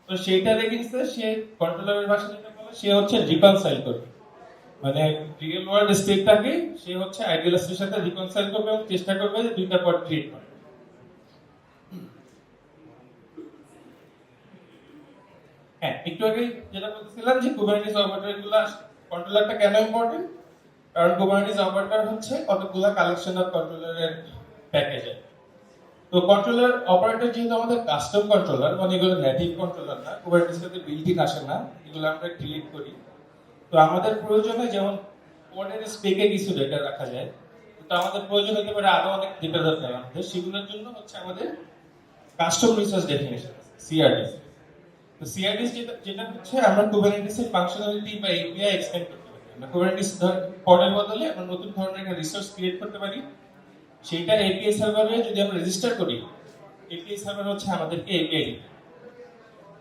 তো সেইটা দেখে সে কন্ট্রোলারের ভাষা যেটা বলে, সে হচ্ছে রিকনসাইল করবে, মানে রিয়েল ওয়ার্ল্ড স্টেটটাকে সে হচ্ছে আইডিয়াল স্টেটের সাথে রিকনসাইল করবে এবং চেষ্টা করবে যে দুইটা পড ক্রিয়েট করে। হ্যাঁ, একটু আগে যেটা বলছিলাম যে কুবারনেটিস অপারেটরগুলো, কন্ট্রোলারটা কেন ইম্পর্টেন্ট, কারণ কুবারনেটিস অপারেটর হচ্ছে কতগুলো কালেকশন অফ কন্ট্রোলারের প্যাকেজ। তো কন্ট্রোলার অপারেটর যেহেতু আমাদের কাস্টম কন্ট্রোলার, মানে এগুলো নেটিভ কন্ট্রোলার না, কুবারনেটিসের সাথে বিল্ট ইন আসে না, এগুলো আমরা ক্রিয়েট করি। তো আমাদের প্রয়োজনে যেমন পডের স্পেকে কিছু ডেটা রাখা যায়, তো আমাদের প্রয়োজন হতে পারে আরো অনেক ডেটা দরকার আমাদের, সেগুলোর জন্য হচ্ছে আমাদের কাস্টম রিসোর্স ডেফিনেশন সিআরডিএস। তো সিআরডিএস যেটা হচ্ছে আমরা কুবারনেটিসের ফাংশনালিটি বা এপিআই এক্সটেন্ড করতে পারি। আমরা কুবারনেটিস পডের বদলে আমরা নতুন ধরনের একটা রিসোর্স ক্রিয়েট করতে পারি, সেইটা এপিআই সার্ভারে যদি আমরা রেজিস্টার করি, এপিআই সার্ভার হচ্ছে আমাদেরকে এপিআই দিবে।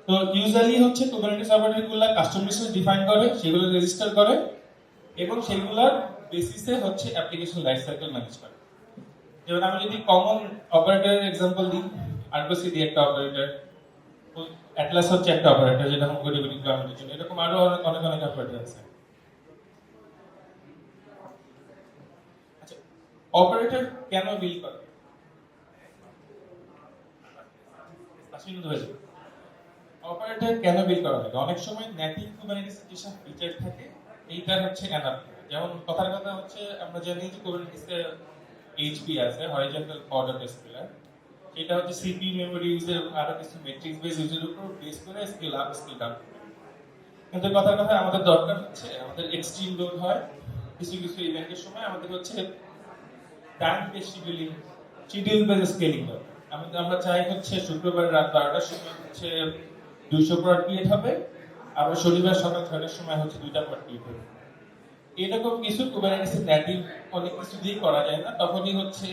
তো ইউজুয়ালি হচ্ছে কুবারনেটিস অপারেটরগুলো কাস্টম রিসোর্স ডিফাইন করে, সেগুলো রেজিস্টার করে এবং সেগুলোর বেসিসে হচ্ছে অ্যাপ্লিকেশন লাইফ সাইকেল ম্যানেজ করে। যেমন আমি যদি কমন অপারেটরের এক্সাম্পল দিই, আর্গো সিডি একটা অপারেটর, অ্যাটলাস হচ্ছে একটা অপারেটর যেটা MongoDB ডিপ্লয়মেন্টের জন্য, এরকম আরো অনেক অনেক অনেক অপারেটর আছে। আচ্ছা, অপারেটর কেন বিল করে? অপারেটর কেন বিল করা লাগে? অনেক সময় নেটিভ কুবারনেটিসের যেসব ফিচার থাকে, এইটা হচ্ছে এনাফ। যেমন কথার কথা হচ্ছে আমরা জানি যে কুবারনেটিসে এইচপি আছে, হরিজন্টাল অর্ডার ডিসপ্লে, এটা হচ্ছে সিপিইউ মেমোরি ইউজের আরো কিছু মেট্রিক্স বেস ইউজের উপর বেস করে স্কেল আপ স্কেল ডাউন। কিন্তু কথার কথা আমাদের দরকার হচ্ছে আমাদের এক্সট্রিম লোড হয় কিছু কিছু ইভেন্টের সময়, আমাদের হচ্ছে time base schedule base scaling দরকার। আমরা চাই হচ্ছে শুক্রবার রাত 12টার সময় হচ্ছে 200 পয়েন্ট ক্রিয়েট হবে, আবার শনিবার সকাল 6টার সময় হচ্ছে 2টা পয়েন্ট ক্রিয়েট হবে। এরকম কিছু কুবারনেটিসের নেটিভ অনেক কিছু দিয়ে করা যায় না, তখনই হচ্ছে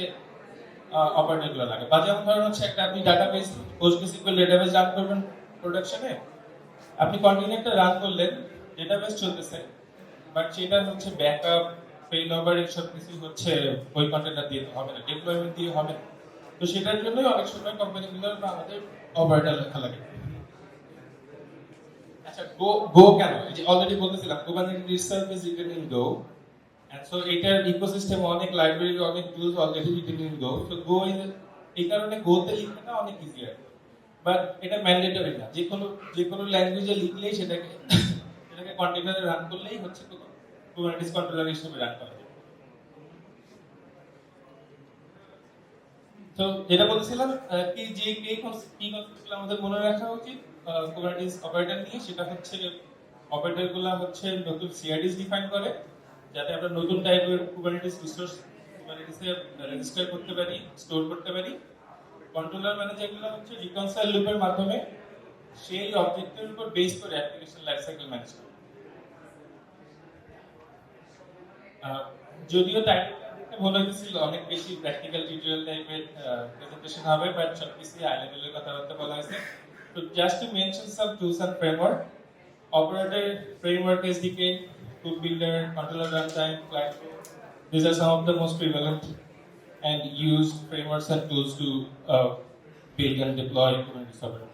অপারেটরগুলো লাগে। বা যেমন ধরেন হচ্ছে একটা আপনি ডাটাবেস PostgreSQL ডাটাবেস রান করবেন প্রোডাকশনে, আপনি কন্টিনিউটা রান করলেন, ডেটাবেস চলতেছে, বাট সেটা হচ্ছে ব্যাকআপ ফেল ওভার এইসব কিছু হচ্ছে ওই কন্টেনার দিয়ে হবে না, ডিপ্লয়মেন্ট দিয়ে হবে না। তো সেটার জন্যই অনেক সময় কোম্পানিগুলো বা আমাদের অপারেটর লেখা লাগে। আচ্ছা, গো কেন? এই যে অলরেডি বলতেছিলাম Kubernetes itself is written in Go, and so এটার ইকোসিস্টেম অনেক লাইব্রেরি অনেক tools already written in Go, so Go is এই কারণে গোতে লিখাটা অনেক ইজিয়ার, বাট এটা ম্যান্ডেটরি না। যে কোনো ল্যাঙ্গুয়েজে লিখলেই সেটাকে কন্টেনারে রান করলেই হচ্ছে কুবারনেটিস কন্ট্রোলার হিসেবে রান করা যায়। তো যেটা বলছিলাম কি যে কি কনসেপ্টগুলো আমাদের মনে রাখা উচিত কুবারনেটিস অপারেটর নিয়ে, সেটা হচ্ছে অপারেটরগুলো হচ্ছে নতুন সিআরডিস ডিফাইন করে, যাতে আমরা নতুন টাইপের কুবারনেটিস রিসোর্স কুবারনেটিসে রেজিস্টার করতে পারি, স্টোর করতে পারি। কন্ট্রোলার ম্যানেজারগুলো হচ্ছে রিকনসাইল লুপের মাধ্যমে সেই অবজেক্টের উপর বেস করে অ্যাপ্লিকেশন লাইফসাইকেল ম্যানেজ করে। যদিও টাইটেলটা দেখতে মনে হচ্ছিল অনেক বেশি প্র্যাকটিক্যাল টিউটোরিয়াল টাইপের প্রেজেন্টেশন হবে, বাট সবকিছু হাই লেভেলের কথাবার্তা বলা হয়েছে। তো just to mention some tools and framework, operator framework SDK, Tool Builder, Controller Runtime, Client. These are some of the most prevalent and used frameworks and tools to build and deploy Kubernetes operator.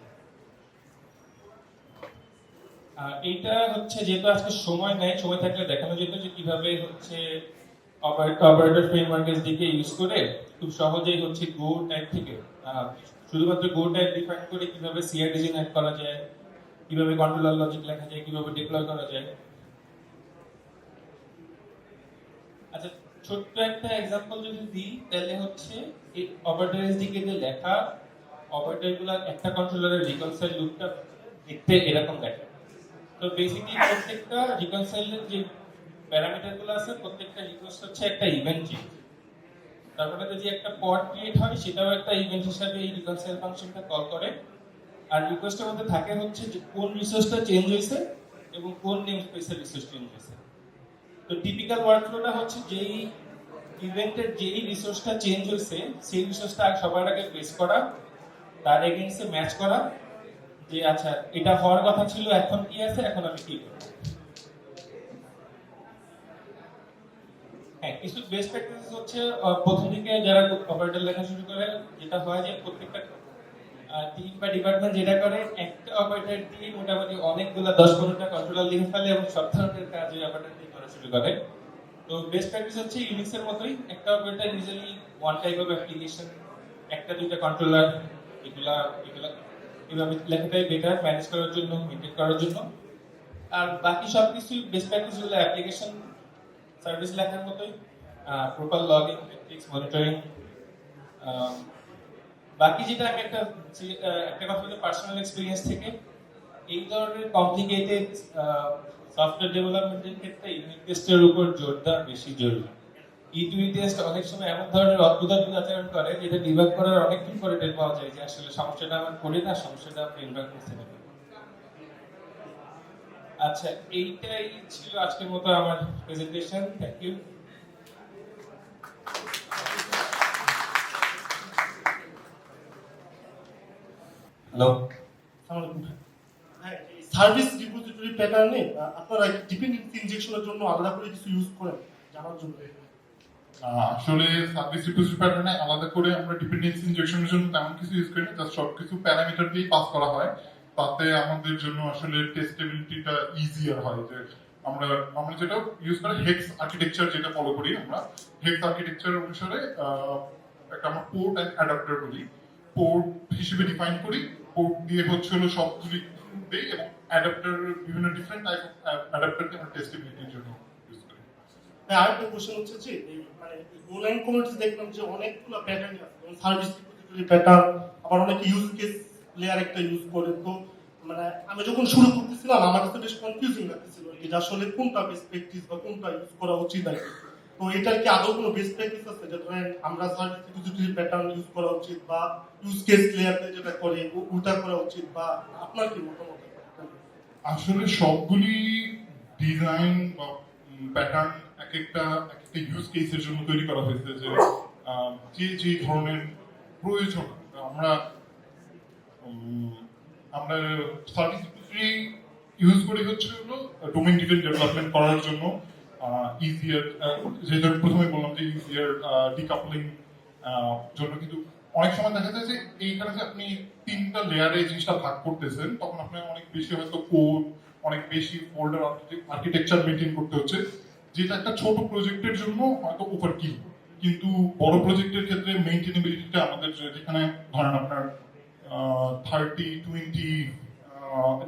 এইটা হচ্ছে যেহেতু আজকে সময় নাই, সময় থাকলে দেখানো যেত যে কিভাবে হচ্ছে অপারেটর ফ্রেমওয়ার্ক SDK ইউজ করে খুব সহজেই হচ্ছে গো টাইপ থেকে শুধুমাত্র গো টাইপ ডিফাইন করে কিভাবে সিআরডি জেনারেট করা যায়, কিভাবে কন্ট্রোলার লজিক লেখা যায়, কিভাবে ডিপ্লয় করা যায়। আচ্ছা, ছোট্ট একটা এক্সাম্পল যদি দিই তাহলে হচ্ছে এই অপারেটর SDK তে লেখা অপারেটরগুলো একটা কন্ট্রোলারের রিকনসাইল লুপটা দেখতে এরকম দেখে। তো বেসিক্যালি প্রত্যেকটা রিকনসাইলের যে প্যারামিটারগুলো আছে প্রত্যেকটা রিকোয়েস্ট হচ্ছে একটা ইভেন্ট চেঞ্জ। তারপরে যদি একটা পড ক্রিয়েট হয় সেটাও একটা ইভেন্ট হিসাবে এই রিকনসাইল ফাংশনটা কল করে। আর রিকোয়েস্টের মধ্যে থাকে হচ্ছে যে কোন রিসোর্সটা চেঞ্জ হয়েছে এবং কোন নেম স্পেসের রিসোর্স চেঞ্জ হয়েছে। তো টিপিক্যাল ওয়ার্কফ্লোটা হচ্ছে যেই ইভেন্টের যেই রিসোর্সটা চেঞ্জ হয়েছে সেই রিসোর্সটা সবার আগে প্লেস করা, তার এগেইনস্টে ম্যাচ করা যে আচ্ছা এটা হওয়ার কথা ছিল, এখন কি আছে, এখন আমি কি করব। হ্যাঁ, কিছু বেস্ট প্র্যাকটিস হচ্ছে প্রথম দিকে যারা অপারেটর লেখা শুরু করে যেটা হয় যে প্রত্যেকটা টিম বা ডিপার্টমেন্ট যেটা করে একটা অপারেটর দিয়ে মোটামুটি অনেকগুলো 10-15টা কন্ট্রোলার লিখে ফেলে এবং সব ধরনের কাজ ওই অপারেটর দিয়ে করা শুরু করে। তো বেস্ট প্র্যাকটিস হচ্ছে ইউনিক্সের মতোই একটা operator usually one type of application, একটা দুইটা কন্ট্রোলার, এগুলা এভাবে লেখাটাই বেটার ম্যানেজ করার জন্য, মেনটেন করার জন্য। আর বাকি সবকিছু বেস্ট প্র্যাকটিস হলো অ্যাপ্লিকেশন সার্ভিস লেখার মতোই, প্রপার লগইন, মেট্রিক্স, মনিটরিং। বাকি যেটা আমি একটা কথা বলি পার্সোনাল এক্সপিরিয়েন্স থেকে, এই ধরনের কমপ্লিকেটেড সফটওয়্যার ডেভেলপমেন্টের ক্ষেত্রে ইউনিট টেস্টের উপর জোর দেওয়া বেশি জরুরি। ইউনিট টেস্ট অনেক সময় এমন ধরনের অদ্ভুত আচরণ করে যেটা ডিবাগ করার অনেকদিন পরে টের পাওয়া যায় যে আসলে সমস্যাটা আমার করি না, সমস্যাটা আপনি ডিবাগ করতে পারেন। আচ্ছা, এইটাই ছিল আজকের মতো আমার presentation. Thank you. Hello, service repository প্যাটার্নে আপনারা ডিপেন্ডেন্সি ইনজেকশনের জন্য আলাদা করে কিছু ইউজ করেন জানার জন্য? আসলে সার্ভিস রিপোজিটরি প্যাটার্নে আলাদা করে আমরা ডিপেন্ডেন্সি ইনজেকশনের জন্য তেমন কিছু ইউজ করি না, জাস্ট সবকিছু প্যারামিটার দিয়ে পাস করা হয়। তাতে আমাদের জন্য আসলে টেস্টেবিলিটিটা ইজিয়ার হয়। যে আমরা যেটা ইউজ করি হেক্স আর্কিটেকচার, যেটা ফলো করি আমরা হেক্স আর্কিটেকচার অনুসারে একটা আমরা পোর্ট এন্ড অ্যাডাপ্টার বলি, পোর্ট হিসেবে ডিফাইন করি, পোর্ট দিয়ে হচ্ছে হলো সবগুলি দেই এবং অ্যাডাপ্টার বিভিন্ন ডিফারেন্ট টাইপ অফ অ্যাডাপ্টারকে আমরা টেস্টেবিলিটির জন্য ইউজ করি। আরেকটা কোশ্চেন হচ্ছে যে মানে গোলাইন কমিউনিটি দেখলাম যে অনেকগুলো প্যাটার্ন আছে, সার্ভিস রিপোজিটরি প্যাটার্ন, আবার অনেকে ইউজ কেস লেয়ার একটা ইউজ করে। তো মানে আমি যখন শুরু করতেছিলাম আমার কাছে বেশ কনফিউজিং লাগতেছিল আর কি, যে আসলে কোনটা বেস্ট প্র্যাকটিস বা কোনটা ইউজ করা উচিত আর কি। তো এটার কি আদৌ কোনো বেস্ট প্র্যাকটিস আছে, যে ধরেন আমরা সার্ভিস রিপোজিটরি প্যাটার্ন ইউজ করা উচিত, বা ইউজ কেস লেয়ারতে যেটা করে ওটা করা উচিত, বা আপনার কি মতামত? আসলে সবগুলি ডিজাইন বা প্যাটার্ন এক একটা ইউজ কেসের জন্য তৈরি করা হয়েছে, যে যে ধরনের প্রয়োজন। আমরা আমরা সার্ভিস ইউজ করি হচ্ছে হলো ডোমেইন ডিপেন্ড ডেভেলপমেন্ট করার জন্য, ইজিয়ার, যেটা আমি প্রথমে বললাম যে ইজিয়ার ডিকাপলিং জন্য। কিন্তু অনেক সময় দেখা যায় যে এইখানে যে আপনি 3টা লেয়ারে এই জিনিসটা ভাগ করতেছেন, তখন আপনার অনেক বেশি হয়তো কোড, অনেক বেশি ফোল্ডার আর্কিটেকচার মেনটেন করতে হচ্ছে, যেটা একটা ছোট প্রজেক্টের জন্য হয়তো ওভারকিল। কিন্তু বড় প্রজেক্টের ক্ষেত্রে মেইনটেনেবিলিটিটা আমাদের, যেখানে ধরেন আপনার 30-20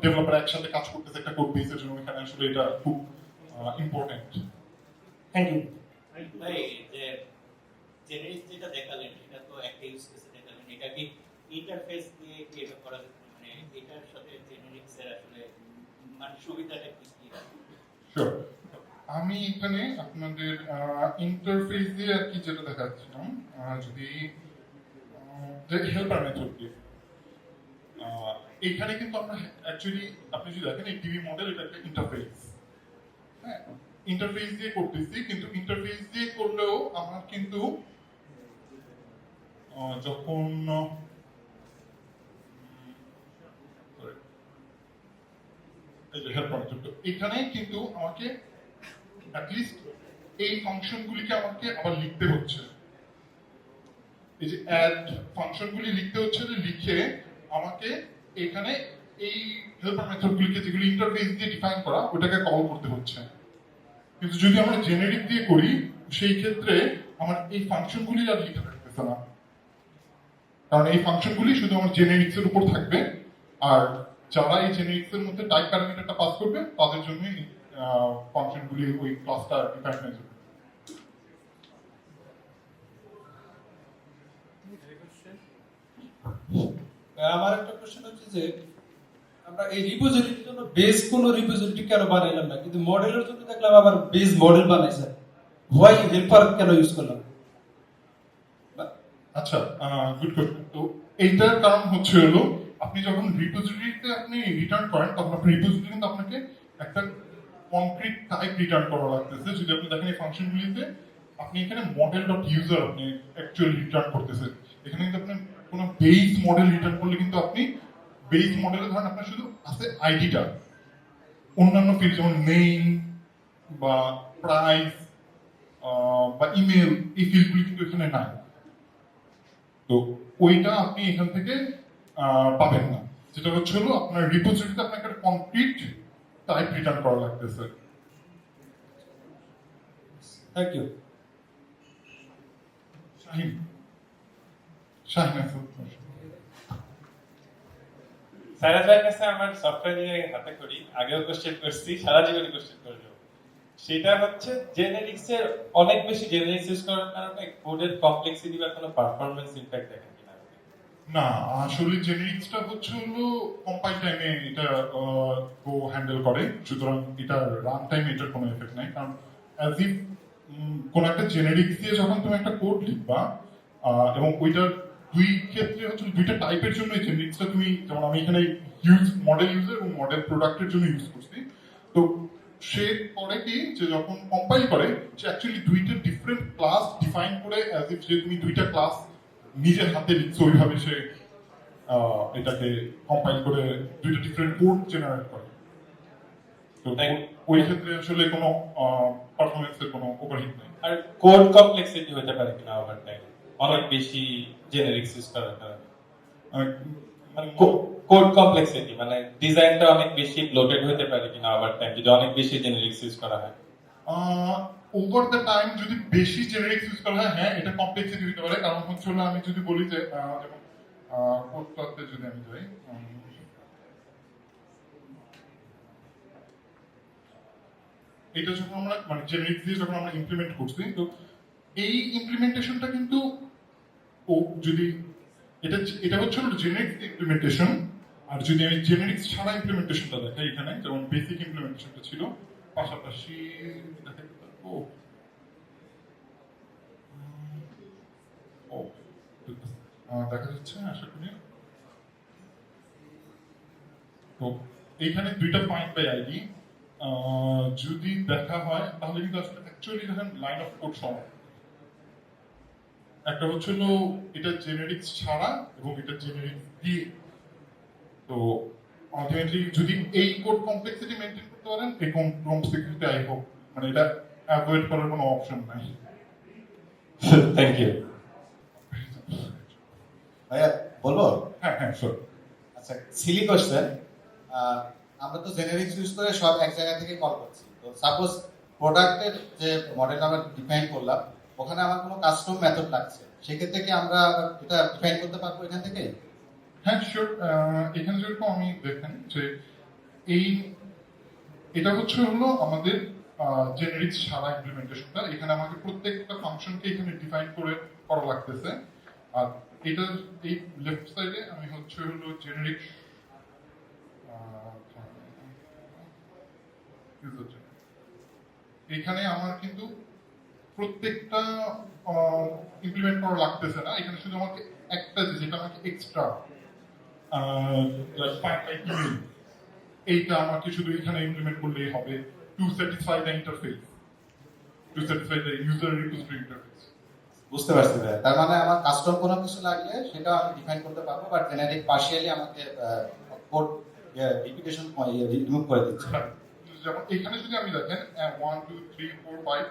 ডেভেলপার একসাথে কাজ করতেছে একটা কোড বেসের জন্য, এখানে আসলে এটা খুব ইম্পর্টেন্ট। Thank you. ভাই, যে জেনারিক যেটা দেখালেন এটা তো একটা ইউজ কেসে দেখালেন, এটা কি ইন্টারফেস দিয়ে কি এটা করা যেত? মানে এটার সাথে জেনারিক্স এর আসলে মানে সুবিধাটা কি কি? Sure. আমি এখানে আপনাদের ইন্টারফেস দিয়ে আর কি যেটা দেখাচ্ছিলাম, যদি যে হেল্পার মেথড দিয়ে, এখানে কিন্তু আমরা অ্যাকচুয়ালি আপনি যদি দেখেন এই টিভি মডেল, এটা একটা ইন্টারফেস। হ্যাঁ, ইন্টারফেস দিয়ে করতেছি, কিন্তু ইন্টারফেস দিয়ে করলেও আমার কিন্তু যখন এখানে কিন্তু আমাকে অ্যাটলিস্ট এই ফাংশনগুলিকে আমাকে আবার লিখতে হচ্ছে, এই যে অ্যাড ফাংশনগুলি লিখতে হচ্ছে, লিখে আমাকে এখানে এই হেল্পার মেথডগুলিকে যেগুলি ইন্টারফেস দিয়ে ডিফাইন করা ওটাকে কল করতে হচ্ছে। কিন্তু যদি আমরা জেনারিক দিয়ে করি সেই ক্ষেত্রে আমার এই ফাংশনগুলি আর লিখতে থাকতেছে না, কারণ এই ফাংশনগুলি শুধু আমার জেনারিক্স এর উপর থাকবে, আর যারা এই জেনারিক্স এর মধ্যে টাইপ প্যারামিটারটা পাস করবে তাদের জন্যই ফাংশনগুলি ওই ক্লাসটা ডিফাইন হয়ে যাবে। আমার একটা কোশ্চেন হচ্ছে যে আমরা এই রিপোজিটরির জন্য বেস কোনো রিপোজিটরি কেন বানাইলাম না, কিন্তু মডেলের জন্য দেখলাম আবার বেস মডেল বানাইছে, হোয়াই হেল্পার কেন ইউজ করলাম? আচ্ছা, গুড কোয়েশ্চন। তো এইটার কারণ হচ্ছে হলো আপনি যখন রিপোজিটরিতে আপনি রিটার্ন করেন, তখন আপনি রিপোজিটরি কিন্তু আপনাকে একটা কনক্রিট টাইপ রিটার্ন করা লাগতেছে। যদি আপনি দেখেন এই ফাংশনগুলিতে আপনি এখানে মডেল ডট ইউজার আপনি অ্যাকচুয়ালি রিটার্ন করতেছেন। এখানে কিন্তু আপনি কোনো বেস মডেল রিটার্ন করলে কিন্তু আপনি বেস মডেলে ধরেন আপনার শুধু আছে আইডিটা, অন্যান্য ফিল্ড যেমন নেম বা প্রাইস বা ইমেল, এই ফিল্ডগুলি কিন্তু এখানে নাই। তো ওইটা আপনি এখান থেকে পাবেন না, যেটা হচ্ছে হলো আপনার রিপোজিটরিতে আপনাকে একটা কনক্রিট টাইপ রিটার্ন করা লাগতেছে। Thank you. শাহিন, শাহিন আছে। সাইরাজ ভাইয়ের কাছে আমার সফটওয়্যার ইঞ্জিনিয়ারিং হাতে করি, আগেও কোশ্চেন করছি, সারা জীবনে কোশ্চেন করবো। সেটা হচ্ছে জেনারিক্স এর অনেক বেশি জেনারিক্স ইউজ করার কারণে কোডের কমপ্লেক্সিটি বা কোনো পারফরম্যান্স ইমপ্যাক্ট দেখেন কিনা? না, আসলে জেনারিক্সটা হচ্ছে হলো কম্পাইল টাইমে এটা গো হ্যান্ডেল করে, সুতরাং এটা রান টাইমে এটার কোনো এফেক্ট নাই। কারণ অ্যাজ ইফ কোন একটা জেনারিক্স দিয়ে যখন তুমি একটা কোড লিখবা, এবং ওইটার দুই ক্ষেত্রে হচ্ছে দুইটা টাইপের জন্য এই জেনারিক্সটা তুমি, যেমন আমি এখানে ইউজ মডেল ইউজার এবং মডেল প্রোডাক্টের জন্য ইউজ করছি। তো সে করে কি, যে যখন কম্পাইল করে সে অ্যাকচুয়ালি দুইটা ডিফারেন্ট ক্লাস ডিফাইন করে, অ্যাজ ইফ যে তুমি দুইটা ক্লাস নিজের হাতে লিখছো, ওইভাবে সে এটাকে কম্পাইল করে দুইটা ডিফারেন্ট কোড জেনারেট করে। তো ওই ক্ষেত্রে আসলে কোনো পারফরমেন্সের কোনো ওভারহিট নেই। আর কোড কমপ্লেক্সিটি হতে পারে কিনা ওভার টাইম অনেক বেশি জেনারিক্স ইউজ করার কারণে? মানে কোড কমপ্লেক্সিটি মানে ডিজাইনটা অনেক বেশি ব্লোটেড হতে পারে কিনা ওভার টাইম যদি অনেক বেশি জেনারিক্স ইউজ করা হয়? ওভার দ্য টাইম যদি বেশি জেনারিক্স ইউজ করা হয়, হ্যাঁ এটা কমপ্লেক্সিটি হতে পারে। কারণ হচ্ছে হলো আমি যদি বলি যে যেমন কোড ক্লাসে যদি আমি যাই, এটা যখন আমরা মানে জেনারিক্স দিয়ে যখন আমরা ইমপ্লিমেন্ট করছি, তো এই ইমপ্লিমেন্টেশনটা কিন্তু ও যদি এটা হচ্ছে জেনেরিক্স ইমপ্লিমেন্টেশন। আর যদি আমি জেনেরিক্স ছাড়া ইমপ্লিমেন্টেশনটা দেখাই এখানে, যেমন বেসিক ইমপ্লিমেন্টেশনটা ছিল, পাশাপাশি দেখাতে পারবো। ও দেখা যাচ্ছে আশা করি। তো এইখানে দুইটা ফাইন্ড বাই আইডি যদি দেখা হয় তাহলে কিন্তু আসলে অ্যাকচুয়ালি দেখেন লাইন অফ কোড সমান। একটা হচ্ছিল এটা জেনেরিক্স ছাড়া এবং এটা জেনেরিক্স দিয়ে। তো আলটিমেটলি যদি এই কোড কমপ্লেক্সিটি মেনটেন করতে পারেন, এই কমপ্লেক্সিটি আই হোপ মানে এটা অ্যাভয়েড করার কোনো অপশন নাই। Thank you. ভাইয়া বলবো? হ্যাঁ হ্যাঁ শিওর। আচ্ছা, সিলি কোশ্চেন। আমরা তো জেনারিক্স ইউজ করে সব এক জায়গা থেকে কল করছি। তো সাপোজ প্রোডাক্টের যে মডেল আমরা ডিফাইন করলাম, ওখানে আমার কোনো কাস্টম মেথড লাগছে, সেক্ষেত্রে কি আমরা এটা ডিফাইন করতে পারবো এখান থেকে? হ্যাঁ শিওর। এখানে যেরকম আমি দেখেন যে এটা হচ্ছে আমাদের জেনারিক্স ছাড়া ইমপ্লিমেন্টেশনটা। এখানে আমাকে প্রত্যেকটা ফাংশনকে এখানে ডিফাইন করা লাগতেছে। আর এটার এই লেফট সাইডে আমি হচ্ছে জেনারিক্স এখানে আমার কিন্তু প্রত্যেকটা ইমপ্লিমেন্ট করা লাগতেছে না। এখানে শুধু আমাকে একটা যেটা আমাকে এক্সট্রা এইটা আমাকে শুধু এখানে ইমপ্লিমেন্ট করলেই হবে to satisfy the interface, to satisfy the user repository interface. বুঝতে পারছি ভাইয়া। তার মানে আমার কাস্টম কোনো কিছু লাগলে সেটা আমি ডিফাইন করতে পারবো, বাট জেনারিক পার্শিয়ালি আমাকে কোড রিপিটেশন রিমুভ করে দিচ্ছে। যেমন এখানে যদি আমি দেখেন 1 2 3 4 5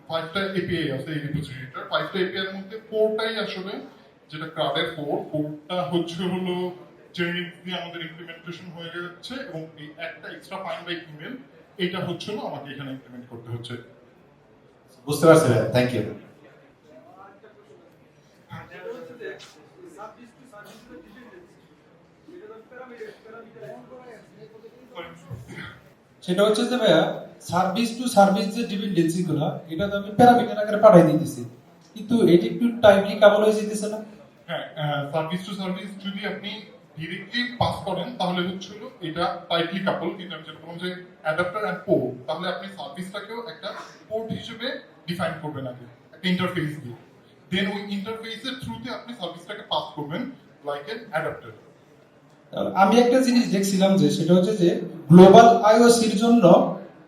5টা এপিআই আছে এই রিপোজিটরিটার। 5টা এপিআই এর মধ্যে 4টাই আসলে যেটা ক্রাডের 4টা হচ্ছে জেনারিক দিয়ে আমাদের ইমপ্লিমেন্টেশন হয়ে যাচ্ছে, এবং এই একটা এক্সট্রা ফাইন্ড বাই ইমেল এটা হচ্ছে আমাকে এখানে ইমপ্লিমেন্ট করতে হচ্ছে। বুঝতে পারছি ভাইয়া, থ্যাংক ইউ। সেটা হচ্ছে যে ভাইয়া সার্ভিস টু সার্ভিস যে ডিপেন্ডেন্সি গুলো, এটা তো আমি প্যারামিটার আকারে পাঠাই দিতেছি, কিন্তু এটি একটু টাইপলি কেবল হয়ে যেতেছে না? হ্যাঁ, সার্ভিস টু সার্ভিস যদি আপনি ডিরেক্টলি পাস করেন তাহলে হচ্ছিল এটা টাইপলি কাপল। কিন্তু আমি যেটা বললাম যে অ্যাডাপ্টার এন্ড পোর্ট, তাহলে আপনি সার্ভিসটাকেও একটা পোর্ট হিসেবে ডিফাইন করবেন আগে একটা ইন্টারফেস দিয়ে, দেন ওই ইন্টারফেসের থ্রুতে আপনি সার্ভিসটাকে পাস করবেন লাইক এন অ্যাডাপ্টার। আমি একটা জিনিস দেখছিলাম যে সেটা হচ্ছে যে গ্লোবাল আইওসির জন্য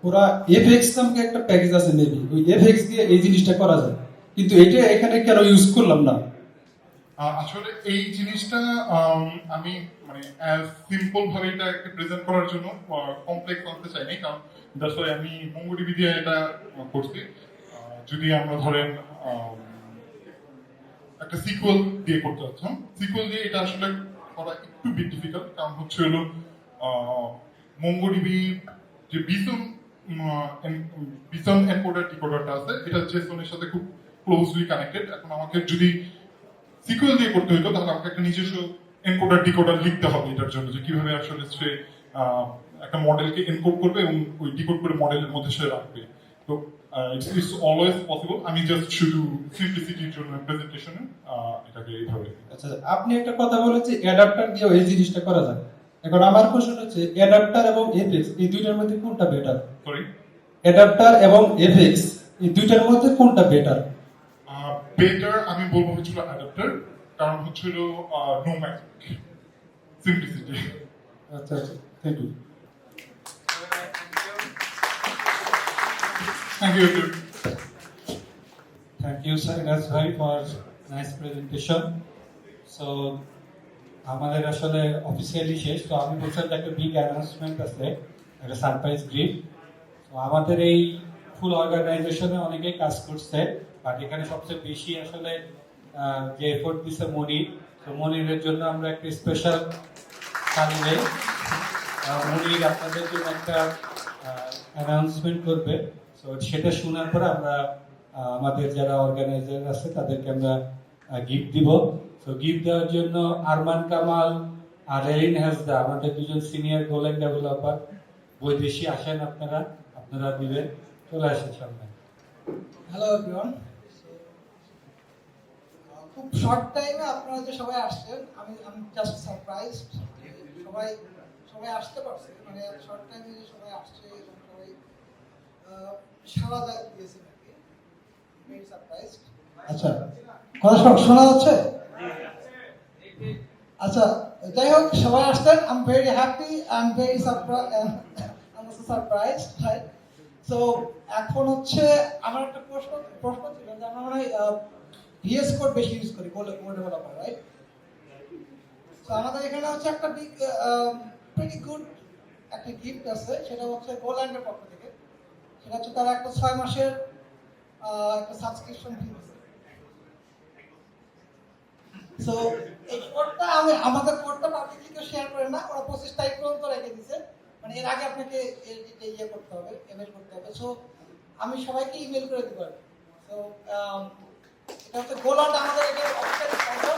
ওরা এফএক্স নামকে একটা প্যাকেজ আছে, মেবি ওই এফএক্স দিয়ে এই জিনিসটা করা যায়, কিন্তু এটা এখানে কেন ইউজ করলাম না? আসলে এই জিনিসটা আমি মানে সিম্পল ভাবে এটাকে প্রেজেন্ট করার জন্য কমপ্লেক্স আনতে চাইনি, কারণ দ্যাটস ওয়াই আমি মঙ্গোডিবি দিয়ে এটা করছি। যদি আমরা ধরেন একটা সিকুয়েল দিয়ে করতে চাচ্ছেন, সিকুয়েল দিয়ে এটা আসলে করা একটু বিট ডিফিকাল্ট, কারণ হচ্ছে মঙ্গোডিবি যে বিসন এনকোডার ডিকোডারটা আছে, এটা জেসনের সাথে খুব ক্লোজলি কানেক্টেড। এখন আমাকে যদি সিকুয়েল দিয়ে করতে হতো তাহলে আমাকে একটা নিজস্ব এনকোডার ডিকোডার লিখতে হবে এটার জন্য, যে কিভাবে আসলে সে একটা মডেলকে এনকোড করবে এবং ওই ডিকোড করে মডেলের মধ্যে সে রাখবে। তো ইটস অলওয়েজ পসিবল। আমি জাস্ট শুধু সিম্পলিসিটির জন্য প্রেজেন্টেশনে এটাকে এইভাবে। আচ্ছা, আপনি একটা কথা বলেন যে অ্যাডাপ্টার দিয়ে এই জিনিসটা করা যায়। এখন আমার প্রশ্ন হচ্ছে অ্যাডাপ্টার এবং এফএক্স এই দুইটার মধ্যে কোনটা বেটার? সরি, অ্যাডাপ্টার এবং এফএক্স এই দুইটার মধ্যে কোনটা বেটার? বেটার আমি বলবো হচ্ছিল অ্যাডাপ্টার, কারণ হচ্ছিল নো ম্যাজিক, সিম্পলিসিটি। আচ্ছা আচ্ছা, thank you. Thank you. Thank you, sir, Inas bhai, for nice presentation. So, আমাদের আসলে অফিসিয়ালি শেষ, তো আমি বলছিলাম যে একটা বিগ অ্যানাউন্সমেন্ট আছে, একটা সারপ্রাইজ গিফট। তো আমাদের এই ফুল অর্গানাইজেশনে অনেকেই কাজ করছে, বাট এখানে সবচেয়ে বেশি আসলে যে এফোর্ট দিচ্ছে মনির। তো মনিরের জন্য আমরা একটা স্পেশাল সার্ভে, মনির আপনাদের জন্য একটা অ্যানাউন্সমেন্ট করবে। তো সেটা শোনার পরে আমরা আমাদের যারা অর্গানাইজার আছে তাদেরকে আমরা গিফট দিব। তো গিফট দেওয়ার জন্য আরমান কামাল আর রেলিন হাসদা, আমাদের দুজন সিনিয়র গোল্ডেন ডেভেলপার, বৈদেশি আসেন, আপনারা দিবেন, চলে আসেন সামনে। Hello everyone. So, খুব শর্ট টাইমে আপনারা যে সবাই আসছেন, আমি জাস্ট সারপ্রাইজড। সবাই সবাই আসতে পারছে, মানে শর্ট টাইমে যে সবাই আসছে এবং সবাই সারা দিয়েছে নাকি, ভেরি সারপ্রাইজড। আচ্ছা, কথা শোনা যাচ্ছে? আচ্ছা, যাই হোক, সবাই আসছেন, I am very happy, I am very surprised, right? So এখন হচ্ছে আমার একটা প্রশ্ন ছিল যে আমরা মনে হয় ভিএস কোড বেশি ইউজ করি কোড ডেভেলপার, রাইট? তো আমাদের এখানে হচ্ছে একটা বিগ প্রিটি গুড একটা গিফট আছে, সেটা হচ্ছে গোল্যান্ডের পক্ষ থেকে। সেটা হচ্ছে তারা একটা 6 মাসের একটা সাবস্ক্রিপশন ফি দিচ্ছে। সো এই কোডটা আমাদের কোডটা পাবলিকলি কেউ শেয়ার করে না, ওরা 25 তারিখ পর্যন্ত রেখে দিয়েছে, মানে এর আগে আপনাকে ইয়ে করতে হবে, ইমেল করতে হবে। সো আমি সবাইকে ইমেল করে দিব। সো এটা হচ্ছে গোল্যান্ড আমাদের এটা অফিসিয়াল স্পন্সর,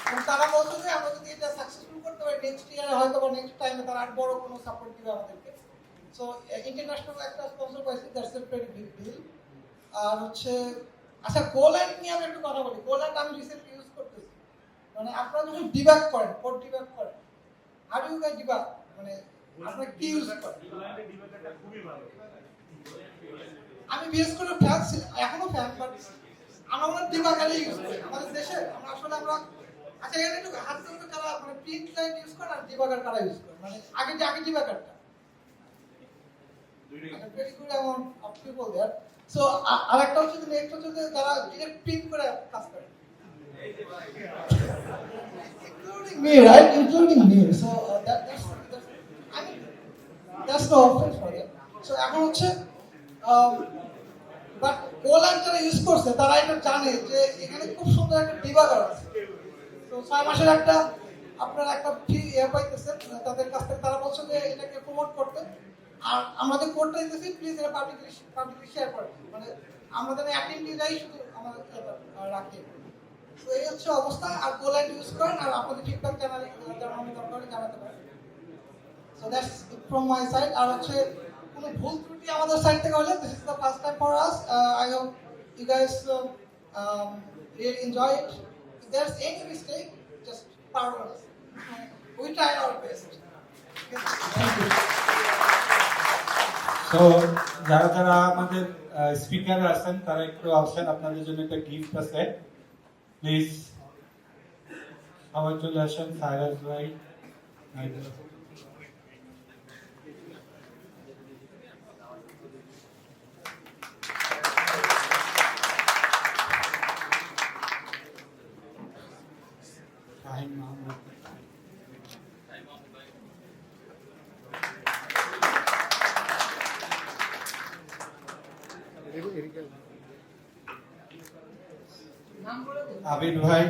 এবং তারা বলছে যে আমরা যদি এটা সাকসেসফুল করতে পারি নেক্সট ইয়ারে হয়তো বা নেক্সট টাইমে তারা আর বড় কোনো সাপোর্ট দিবে আমাদেরকে। সো ইন্টারন্যাশনাল একটা স্পন্সর পাইছি, that's a very big deal. আর হচ্ছে আচ্ছা, গোল্যান্ড নিয়ে আমি একটু কথা বলি। গোল্যান্ড আমি রিসেন্টলি ইউজ করতেছি, মানে আপনারা যখন ডিবাগ করেন, কোড ডিবাগ করেন, how do you guys debug, মানে আপনারা কি ইউজ করেন? আমি বিএস কোডের ফ্যান, এখনো ফ্যান, বাট আমরা ডিবাগারে ইউজ করি আমাদের দেশে। আমরা আচ্ছা, এখানে একটু হাত ধরতে কারা মানে প্রিন্ট লাইন ইউজ করে আর ডিবাগার কারা ইউজ করে, মানে আগে ডিবাগারটা very good amount of people there. So আরেকটা হচ্ছে নেক্সট হচ্ছে যে যারা ডিরেক্ট প্রিন্ট করে কাজ করে, including me, right? Including me. So that's no offense for them. So এখন হচ্ছে বাট গোল্যান্ড যারা ইউজ করছে তারা এটা জানে যে এখানে খুব সুন্দর একটা ডিবাগার আছে। তো 6 মাসের একটা আপনারা একটা ফ্রি পাইতেছেন তাদের কাছ থেকে। তারা বলছে যে এটাকে প্রমোট করতে, আর আমাদের কোডটা দিতেছি, প্লিজ এটা পাবলিকলি শেয়ার করেন, মানে আমাদের অ্যাটেন্ডিরাই শুধু আমাদের রাখে। তো এই হচ্ছে অবস্থা। আর গোল্যান্ড ইউজ করেন, আর আপনাদের ঠিকঠাক জানালে জানানো দরকার জানাতে পারেন। So that's it from my side. আর হচ্ছে কোনো ভুল ত্রুটি আমাদের সাইড থেকে হলে, this is the first time for us. I hope you guys really enjoy it. If there's any mistake, just pardon us. We try our best. Thank you. তো যারা যারা আমাদের স্পিকার আছেন তারা একটু আসেন, আপনাদের জন্য একটা গিফট আছে, প্লিজ সবাই চলে আসেন। সাইরাস ভাই, শাহিন মাহমুদ, আবিদ ভাই,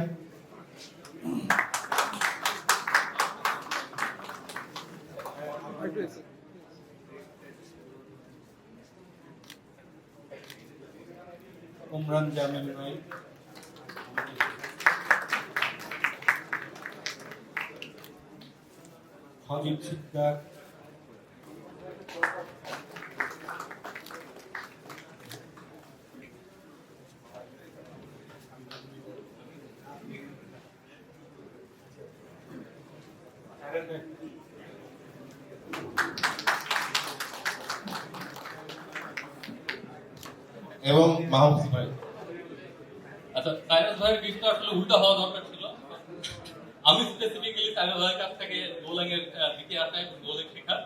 উমরান জামিল ভাই, হজিব সিকদার, এবং মাহমুদ ভাই। আচ্ছা, সাইরাস ভাইয়ের গিফটটা আসলে উল্টা হওয়া দরকার ছিল। আমি স্পেসিফিক্যালি সাইরাস ভাইয়ের কাছ থেকে গোলিং এর দিকে আসা, গোলিং শেখা।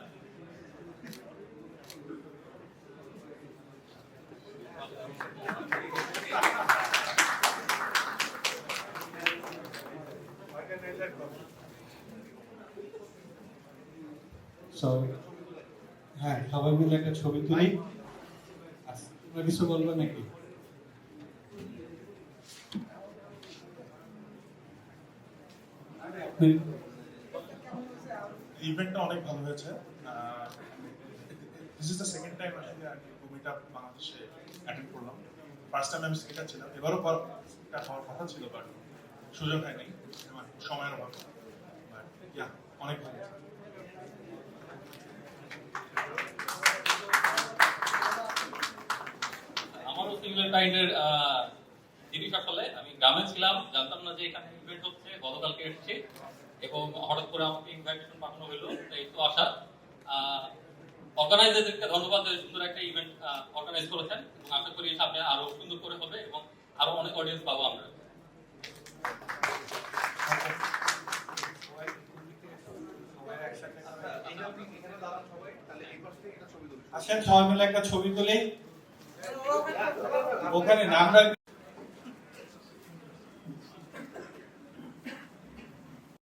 হ্যাঁ, সবাই মিলে একটা ছবি তুলি। কিছু বলবো নাকি? ইভেন্টটা অনেক ভালো হয়েছে। This is the second time আসলে আমি কবিতা বাংলাদেশে অ্যাটেন্ড করলাম। ফার্স্ট টাইম আমি স্পিকার ছিলাম, এবারও স্পিকার হওয়ার কথা ছিল, বাট সুযোগ হয়নি, সময়ের অভাব। অনেক ভালো। আমারও সিমিলার কাইন্ডের জিনিস আসলে আমি গ্রামে ছিলাম, জানতাম না যে এখানে ইভেন্ট হচ্ছে, গতকালকে এসেছি এবং হঠাৎ করে আমাকে ইনভাইটেশন পাঠানো হলো, এই তো আসা। অর্গানাইজারদেরকে ধন্যবাদ, যে সুন্দর একটা ইভেন্ট অর্গানাইজ করেছেন এবং আশা করি সামনে আরো সুন্দর করে হবে এবং আরো অনেক অডিয়েন্স পাবো আমরা। আসেন সবাই মিলে একটা ছবি তুলি, ওখানে নাম রাখবেন।